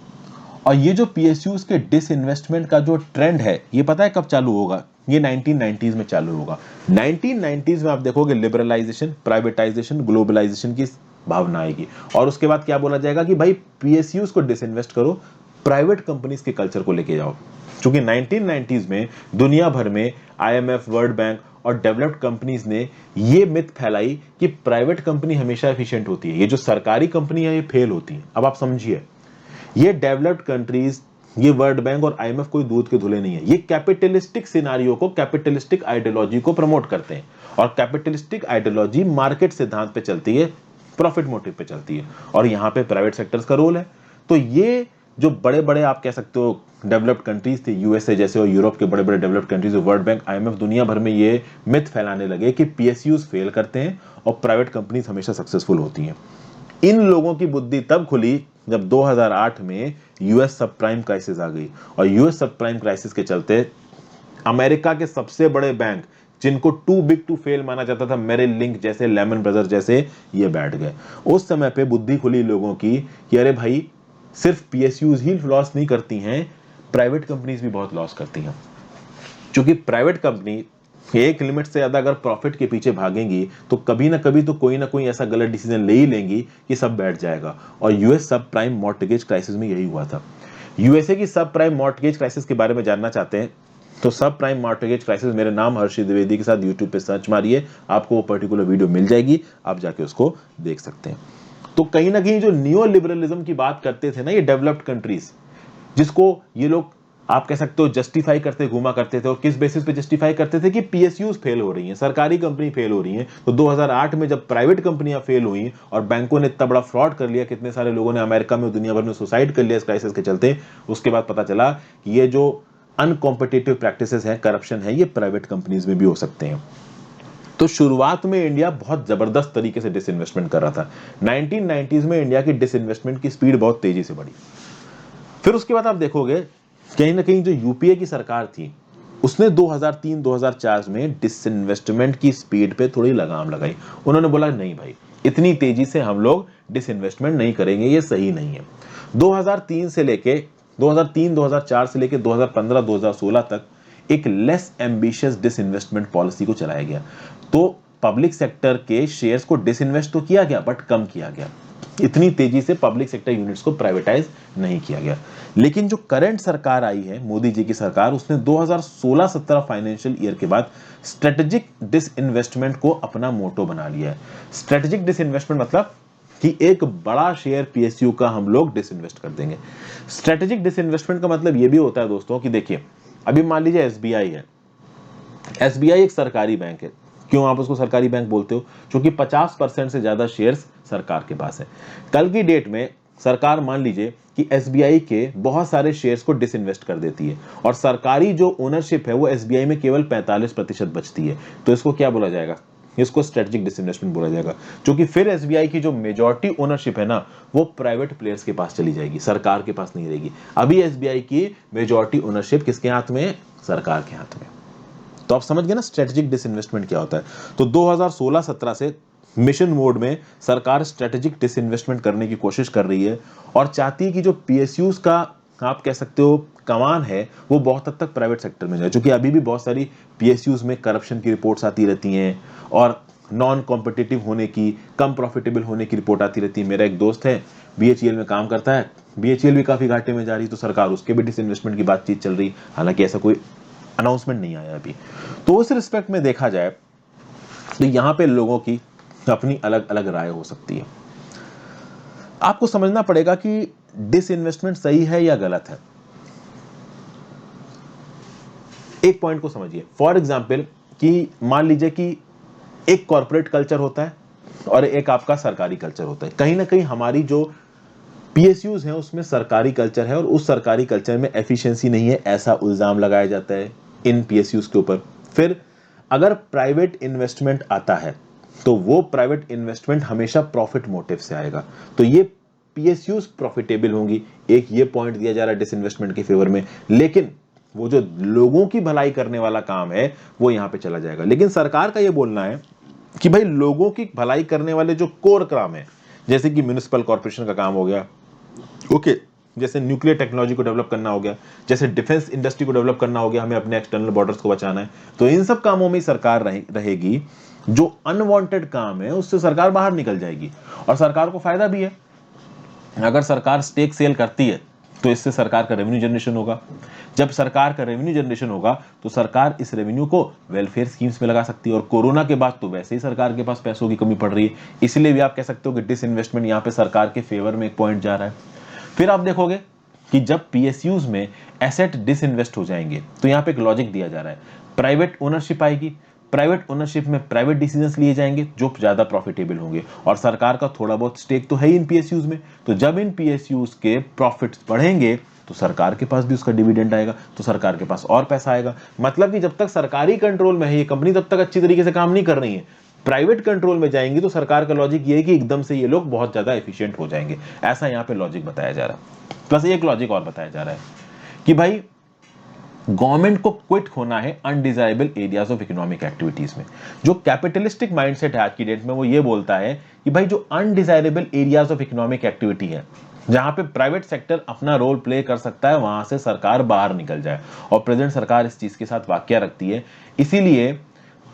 और ये जो पीएसयूज के डिसइन्वेस्टमेंट का जो ट्रेंड है, ये पता है कब चालू होगा? ये 1990s में चालू होगा। 1990s में आप देखोगे लिबरलाइजेशन, प्राइवेटाइजेशन, ग्लोबलाइजेशन की भावना आएगी। और उसके बाद क्या बोला जाएगा कि भाई पीएसयूज को डिसइन्वेस्ट करो, प्राइवेट कंपनीज के कल्चर को लेके जाओ। क्योंकि 1990s में दुनिया भर में आईएमएफ, वर्ल्ड बैंक और डेवलप्ड कंपनीज ने ये मिथ फैलाई कि प्राइवेट कंपनी हमेशा एफिशिएंट होती है, ये जो सरकारी कंपनी है ये फेल होती है। अब आप समझिए, ये डेवलप्ड कंट्रीज, ये वर्ल्ड बैंक और आईएमएफ कोई दूध के धुले नहीं है। ये कैपिटलिस्टिक सिनारियो को, कैपिटलिस्टिक आइडियोलॉजी को प्रमोट करते हैं। और कैपिटलिस्टिक आइडियोलॉजी मार्केट सिद्धांत पे चलती है, प्रॉफिट मोटिव पे चलती है। और यहां पे प्राइवेट सेक्टर्स का रोल है। तो ये जो बड़े बड़े आप कह सकते हो डेवलप्ड कंट्रीज थे, यूएसए जैसे और यूरोप के बड़े बड़े developed countries, world bank, IMF दुनिया भर में ये मिथ फैलाने लगे कि पीएसयूज फेल करते हैं और प्राइवेट कंपनीज हमेशा सक्सेसफुल होती हैं। इन लोगों की बुद्धि तब खुली जब 2008 में यूएस सब प्राइम क्राइसिस आ गई। और यूएस सब प्राइम क्राइसिस के चलते अमेरिका के सबसे बड़े बैंक, जिनको टू बिग टू फेल माना जाता था, मेरिल लिंक जैसे, लेमन ब्रदर्स जैसे, ये बैठ गए। उस समय पे बुद्धि खुली लोगों की कि अरे भाई सिर्फ पीएसयूज ही लॉस नहीं करती हैं, प्राइवेट कंपनीज भी बहुत लॉस करती हैं। क्योंकि प्राइवेट कंपनी एक लिमिट से ज्यादा अगर प्रॉफिट के पीछे भागेंगी तो कभी ना कभी तो कोई ना कोई ऐसा गलत डिसीजन ले ही लेंगी कि सब बैठ जाएगा। और यूएस सब प्राइम मॉर्टगेज क्राइसिस में यही हुआ था। यूएसए की सब प्राइम मॉर्टगेज क्राइसिस के बारे में जानना चाहते हैं तो सब प्राइम मॉर्टगेज क्राइसिस, मेरे नाम हर्षित द्विवेदी के साथ यूट्यूब पे सर्च मारिए, आपको वो पर्टिकुलर वीडियो मिल जाएगी, आप जाके उसको देख सकते हैं। तो कहीं ना कहीं जो नियो लिबरलिज्म की बात करते थे ना ये डेवलप्ड कंट्रीज, जिसको ये लोग आप कह सकते हो जस्टिफाई करते घूमा करते थे, और किस बेसिस पे जस्टिफाई करते थे कि पीएसयूज फेल हो रही हैं, सरकारी कंपनी फेल हो रही हैं। तो 2008 में जब प्राइवेट कंपनियां फेल हुई और बैंकों ने इतना बड़ा फ्रॉड कर लिया, कितने सारे लोगों ने अमेरिका में दुनिया भर में सुसाइड कर लिया इस क्राइसिस के चलते, उसके बाद पता चला कि ये जो अनकॉम्पिटिटिव प्रैक्टिसेस है, करप्शन है, ये प्राइवेट कंपनीज में भी हो सकते हैं। तो शुरुआत में इंडिया बहुत जबरदस्त तरीके से डिसइन्वेस्टमेंट कर रहा था। 1990s में इंडिया की डिसइन्वेस्टमेंट की स्पीड बहुत तेजी से बढ़ी। फिर उसके बाद आप देखोगे कहीं ना कहीं जो यूपीए की सरकार थी उसने 2003-2004 में डिसइन्वेस्टमेंट की स्पीड पे थोड़ी लगाम लगाई। उन्होंने बोला नहीं भाई, इतनी तेजी से हम लोग डिसइन्वेस्टमेंट नहीं करेंगे, ये सही नहीं है। 2003 से लेके 2003-2004 से लेके 2015-2016 तक एक लेस एम्बिशियस डिसइन्वेस्टमेंट पॉलिसी को चलाया गया। तो पब्लिक सेक्टर के शेयर्स को डिसइन्वेस्ट तो किया गया बट कम किया गया, इतनी तेजी से पब्लिक सेक्टर यूनिट्स को प्राइवेटाइज नहीं किया गया। लेकिन जो करंट सरकार आई है, मोदी जी की सरकार, उसने 2016-17 फाइनेंशियल ईयर के बाद स्ट्रेटेजिक डिसइन्वेस्टमेंट को अपना मोटो बना लिया है। स्ट्रेटेजिक डिसइन्वेस्टमेंट मतलब कि एक बड़ा शेयर पीएसयू का हम लोग डिसइन्वेस्ट कर देंगे। स्ट्रेटेजिक डिसइन्वेस्टमेंट का मतलब यह भी होता है दोस्तों कि देखिए, अभी मान लीजिए एसबीआई है। एसबीआई एक सरकारी बैंक है। क्यों आप उसको सरकारी बैंक बोलते हो? क्योंकि 50% से ज्यादा शेयर्स सरकार के पास है। कल की डेट में सरकार मान लीजिए कि एसबीआई के बहुत सारे शेयर्स को डिसइन्वेस्ट कर देती है और सरकारी जो ओनरशिप है वो एसबीआई में केवल 45% बचती है, तो इसको क्या बोला जाएगा? इसको स्ट्रेटेजिक डिसइन्वेस्टमेंट बोला जाएगा। क्योंकि फिर एसबीआई की जो मेजॉरिटी ओनरशिप है ना वो प्राइवेट प्लेयर्स के पास चली जाएगी, सरकार के पास नहीं रहेगी। अभी एसबीआई की मेजॉरिटी ओनरशिप किसके हाथ में है? सरकार के हाथ में। तो आप समझ गए ना स्ट्रेटेजिक डिसइन्वेस्टमेंट क्या होता है। तो 2016-17 से मिशन मोड में सरकार स्ट्रेटेजिक डिसइन्वेस्टमेंट करने की कोशिश कर रही है और चाहती है कि जो पीएसयूज का आप कह सकते हो कमान है वो बहुत हद तक प्राइवेट सेक्टर में जाए। क्योंकि अभी भी बहुत सारी पीएसयूज में करप्शन की रिपोर्ट्स आती रहती हैं और नॉन कॉम्पिटिटिव होने की, कम प्रॉफिटेबल होने की रिपोर्ट आती रहती है। मेरा एक दोस्त है बीएचईएल में काम करता है, बीएचईएल भी काफी घाटे में जा रही है, तो सरकार उसके भी डिसइन्वेस्टमेंट की बातचीत चल रही। हालांकि ऐसा कोई अनाउंसमेंट नहीं आया अभी। तो उस रिस्पेक्ट में देखा जाए तो यहां पे लोगों की अपनी अलग अलग राय हो सकती है। आपको समझना पड़ेगा कि डिसइन्वेस्टमेंट सही है या गलत है। एक पॉइंट को समझिए। फॉर एग्जाम्पल कि मान लीजिए कि एक कॉर्पोरेट कल्चर होता है और एक आपका सरकारी कल्चर होता है। कहीं ना कहीं हमारी जो पीएसयूज हैं उसमें सरकारी कल्चर है और उस सरकारी कल्चर में एफिशिएंसी नहीं है, ऐसा इल्जाम लगाया जाता है इन पीएसयूज के ऊपर। फिर अगर प्राइवेट इन्वेस्टमेंट आता है तो वो प्राइवेट इन्वेस्टमेंट हमेशा प्रॉफिट मोटिव से आएगा, तो ये पीएसयूज प्रॉफिटेबल होंगी। एक ये पॉइंट दिया जा रहा है डिसइन्वेस्टमेंट के फेवर में। लेकिन वो जो लोगों की भलाई करने वाला काम है वो यहां पे चला जाएगा। लेकिन सरकार का ये बोलना है कि भाई लोगों की भलाई करने वाले जो कोर काम है, जैसे कि म्युनिसिपल कॉर्पोरेशन का काम हो गया, ओके, जैसे न्यूक्लियर टेक्नोलॉजी को डेवलप करना हो गया, जैसे डिफेंस इंडस्ट्री को डेवलप करना हो गया, हमें अपने एक्सटर्नल बॉर्डर्स को बचाना है, तो इन सब कामों में सरकार रहेगी। जो अनवांटेड काम है उससे सरकार बाहर निकल जाएगी और सरकार को फायदा भी है। अगर सरकार स्टेक सेल करती है तो इससे सरकार का रेवेन्यू जनरेशन होगा। जब सरकार का रेवेन्यू जनरेशन होगा तो सरकार इस रेवेन्यू को वेलफेयर स्कीम्स में लगा सकती है। और कोरोना के बाद तो वैसे ही सरकार के पास पैसों की कमी पड़ रही है, इसलिए भी आप कह सकते हो कि डिसइन्वेस्टमेंट यहां पे सरकार के फेवर में एक पॉइंट जा रहा है। फिर आप देखोगे कि जब पीएसयूज में एसेट डिसइन्वेस्ट हो जाएंगे तो यहां पे एक लॉजिक दिया जा रहा है, प्राइवेट ओनरशिप आएगी, प्राइवेट ओनरशिप में प्राइवेट डिसीजंस लिए जाएंगे जो ज्यादा प्रॉफिटेबल होंगे और सरकार का थोड़ा बहुत स्टेक तो है ही इन पीएसयूज में। तो जब इन पीएसयूज के प्रॉफिट्स बढ़ेंगे तो सरकार के पास भी उसका डिविडेंड आएगा, तो सरकार के पास और पैसा आएगा। मतलब कि जब तक सरकारी कंट्रोल में है ये कंपनी तब तक अच्छी तरीके से काम नहीं कर रही है। प्राइवेट कंट्रोल में जाएंगी तो सरकार का लॉजिक ये है कि एकदम से ये लोग बहुत ज्यादा एफिशिएंट हो जाएंगे, ऐसा यहां पे लॉजिक बताया जा रहा है। प्लस एक लॉजिक और बताया जा रहा है कि भाई गवर्नमेंट को क्विट होना है undesirable areas of economic activities में। जो कैपिटलिस्टिक माइंडसेट है आज की डेट में वो ये बोलता है कि भाई जो undesirable areas of economic activity है, जहां पे प्राइवेट सेक्टर अपना रोल प्ले कर सकता है, वहां से सरकार बाहर निकल जाए। और प्रेजेंट सरकार इस चीज के साथ वाकया रखती है। इसीलिए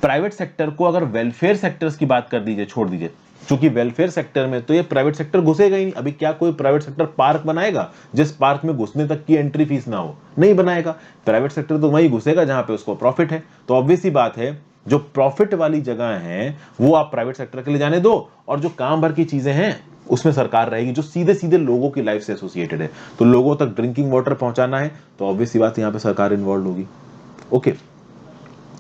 प्राइवेट सेक्टर को अगर वेलफेयर सेक्टर्स की बात कर दीजिए, छोड़ दीजिए, क्योंकि वेलफेयर सेक्टर में तो ये प्राइवेट सेक्टर घुसेगा ही नहीं। अभी क्या कोई प्राइवेट सेक्टर पार्क बनाएगा जिस पार्क में घुसने तक की एंट्री फीस ना हो? नहीं बनाएगा। प्राइवेट सेक्टर तो वहीं घुसेगा जहां पे उसको प्रॉफिट है। तो ऑब्वियस सी बात है, जो प्रॉफिट वाली जगह है वो आप प्राइवेट सेक्टर के लिए जाने दो, और जो काम भर की चीजें हैं उसमें सरकार रहेगी, जो सीधे सीधे लोगों की लाइफ से एसोसिएटेड है। तो लोगों तक ड्रिंकिंग वाटर पहुंचाना है तो ऑब्वियस सी बात, यहां पे सरकार इन्वॉल्व होगी। ओके,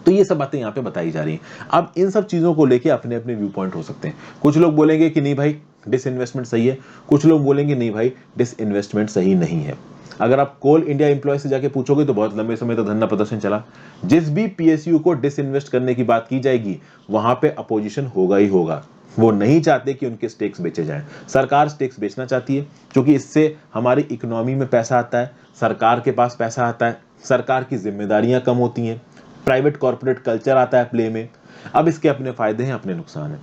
तो ये सब बातें यहाँ पे बताई जा रही हैं। अब इन सब चीजों को लेके अपने अपने व्यू पॉइंट हो सकते हैं। कुछ लोग बोलेंगे कि नहीं भाई डिसइन्वेस्टमेंट सही है, कुछ लोग बोलेंगे नहीं भाई डिसइन्वेस्टमेंट सही नहीं है। अगर आप कोल इंडिया एम्प्लॉय से जाके पूछोगे तो बहुत लंबे समय तक धरना प्रदर्शन चला। जिस भी पीएसयू को डिसइन्वेस्ट करने की बात की जाएगी वहां पे अपोजिशन होगा ही होगा। वो नहीं चाहते कि उनके स्टेक्स बेचे जाएं। सरकार स्टेक्स बेचना चाहती है क्योंकि इससे हमारी इकोनॉमी में पैसा आता है, सरकार के पास पैसा आता है, सरकार की जिम्मेदारियां कम होती हैं, प्राइवेट कॉर्पोरेट कल्चर आता है प्ले में। अब इसके अपने फायदे हैं, अपने नुकसान है।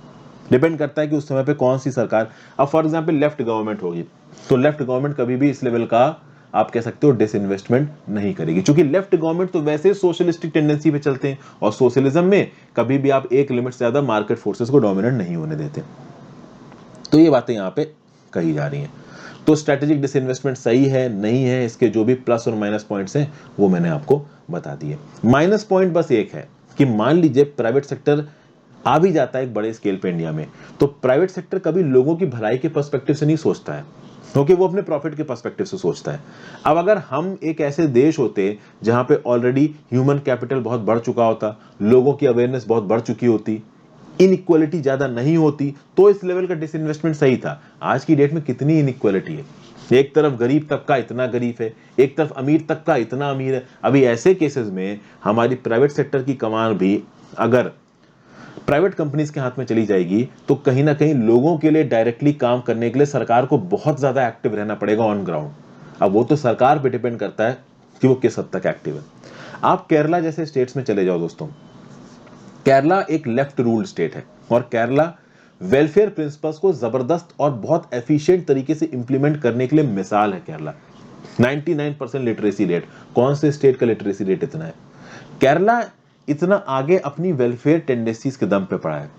डिपेंड करता है कि उस समय पे कौन सी सरकार। अब फॉर एग्जांपल लेफ्ट गवर्नमेंट होगी तो लेफ्ट गवर्नमेंट कभी भी इस लेवल का आप कह सकते हो डिसइन्वेस्टमेंट नहीं करेगी, क्योंकि लेफ्ट गवर्नमेंट तो वैसे ही सोशलिस्टिक टेंडेंसी पे चलते हैं, और सोशलिज्म में कभी भी आप एक लिमिट से ज्यादा मार्केट फोर्सेस को डोमिनेट नहीं होने देते। तो ये बातें यहाँ पे कही जा रही हैं। तो स्ट्रेटेजिक डिसइन्वेस्टमेंट सही है नहीं है, इसके जो भी प्लस और माइनस पॉइंट्स हैं वो मैंने आपको बता दिए। माइनस पॉइंट बस एक है कि मान लीजिए प्राइवेट सेक्टर आ भी जाता है एक बड़े स्केल पे इंडिया में, तो प्राइवेट सेक्टर कभी लोगों की भलाई के पर्सपेक्टिव से नहीं सोचता है, क्योंकि वो अपने प्रॉफिट के पर्सपेक्टिव से सोचता है। अब अगर हम एक ऐसे देश होते जहां पे ऑलरेडी ह्यूमन कैपिटल बहुत बढ़ चुका होता, लोगों की अवेयरनेस बहुत बढ़ चुकी होती, इनइक्वालिटी ज्यादा नहीं होती, तो इस लेवल का डिसइन्वेस्टमेंट सही था। आज की डेट में कितनी इनइक्वालिटी है, एक तरफ गरीब तबका इतना गरीब है, एक तरफ अमीर तबका इतना अमीर है। अभी ऐसे केसेस में हमारी प्राइवेट सेक्टर की कमान भी अगर प्राइवेट कंपनीज के हाथ में चली जाएगी तो कहीं ना कहीं लोगों के लिए डायरेक्टली काम करने के लिए सरकार को बहुत ज्यादा एक्टिव रहना पड़ेगा ऑन ग्राउंड। अब वो तो सरकार पे डिपेंड करता है कि वो किस हद तक एक्टिव है। आप केरला जैसे स्टेट्स में चले जाओ दोस्तों, केरला एक लेफ्ट रूल्ड स्टेट है, और केरला वेलफेयर प्रिंसिपल्स को जबरदस्त और बहुत एफिशिएंट तरीके से इंप्लीमेंट करने के लिए मिसाल है केरला। 99% लिटरेसी रेट, कौन से स्टेट का लिटरेसी रेट इतना है? केरला इतना आगे अपनी वेलफेयर टेंडेंसीज के दम पे पड़ा है।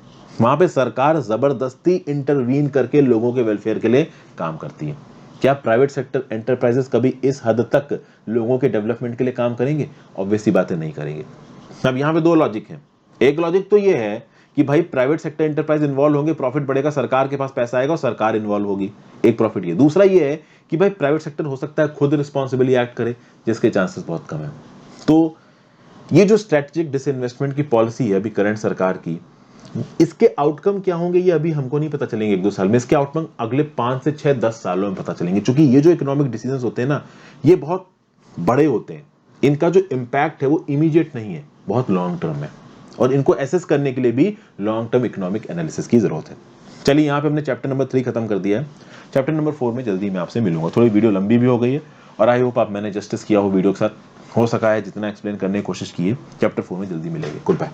वहां पे सरकार जबरदस्ती इंटरवीन करके लोगों के वेलफेयर के लिए काम करती है। क्या प्राइवेट सेक्टर एंटरप्राइजेस कभी इस हद तक लोगों के डेवलपमेंट के लिए काम करेंगे? ऑब्वियसली बातें नहीं करेंगे। अब यहां पे दो लॉजिक है। एक लॉजिक तो ये है कि भाई प्राइवेट सेक्टर एंटरप्राइज इन्वॉल्व होंगे, प्रॉफिट बढ़ेगा, सरकार के पास पैसा आएगा और सरकार इन्वॉल्व होगी, एक प्रॉफिट ये। दूसरा ये है कि भाई प्राइवेट सेक्टर हो सकता है खुद रिस्पॉन्सिबली एक्ट करे, जिसके चांसेस बहुत कम है। तो ये जो स्ट्रेटेजिक डिसइन्वेस्टमेंट की पॉलिसी है अभी करंट सरकार की, इसके आउटकम क्या होंगे ये अभी हमको नहीं पता चलेंगे 1-2 साल में। इसके आउटकम अगले 5 से 6-10 सालों में पता चलेंगे, क्योंकि ये जो इकोनॉमिक डिसीजंस होते हैं ना, ये बहुत बड़े होते हैं। इनका जो इम्पैक्ट है वो इमीडिएट नहीं है, बहुत लॉन्ग टर्म है, और इनको एसेस करने के लिए भी लॉन्ग टर्म इकोनॉमिक एनालिसिस की जरूरत है। चलिए यहाँ पे हमने चैप्टर नंबर 3 खत्म कर दिया है। चैप्टर नंबर 4 में जल्दी मैं आपसे मिलूंगा। थोड़ी वीडियो लंबी भी हो गई है, और आई होप आप मैंने जस्टिस किया हो वीडियो के साथ, हो सका है जितना एक्सप्लेन करने की कोशिश की है। चैप्टर 4 में जल्दी मिलेंगे। Good bye.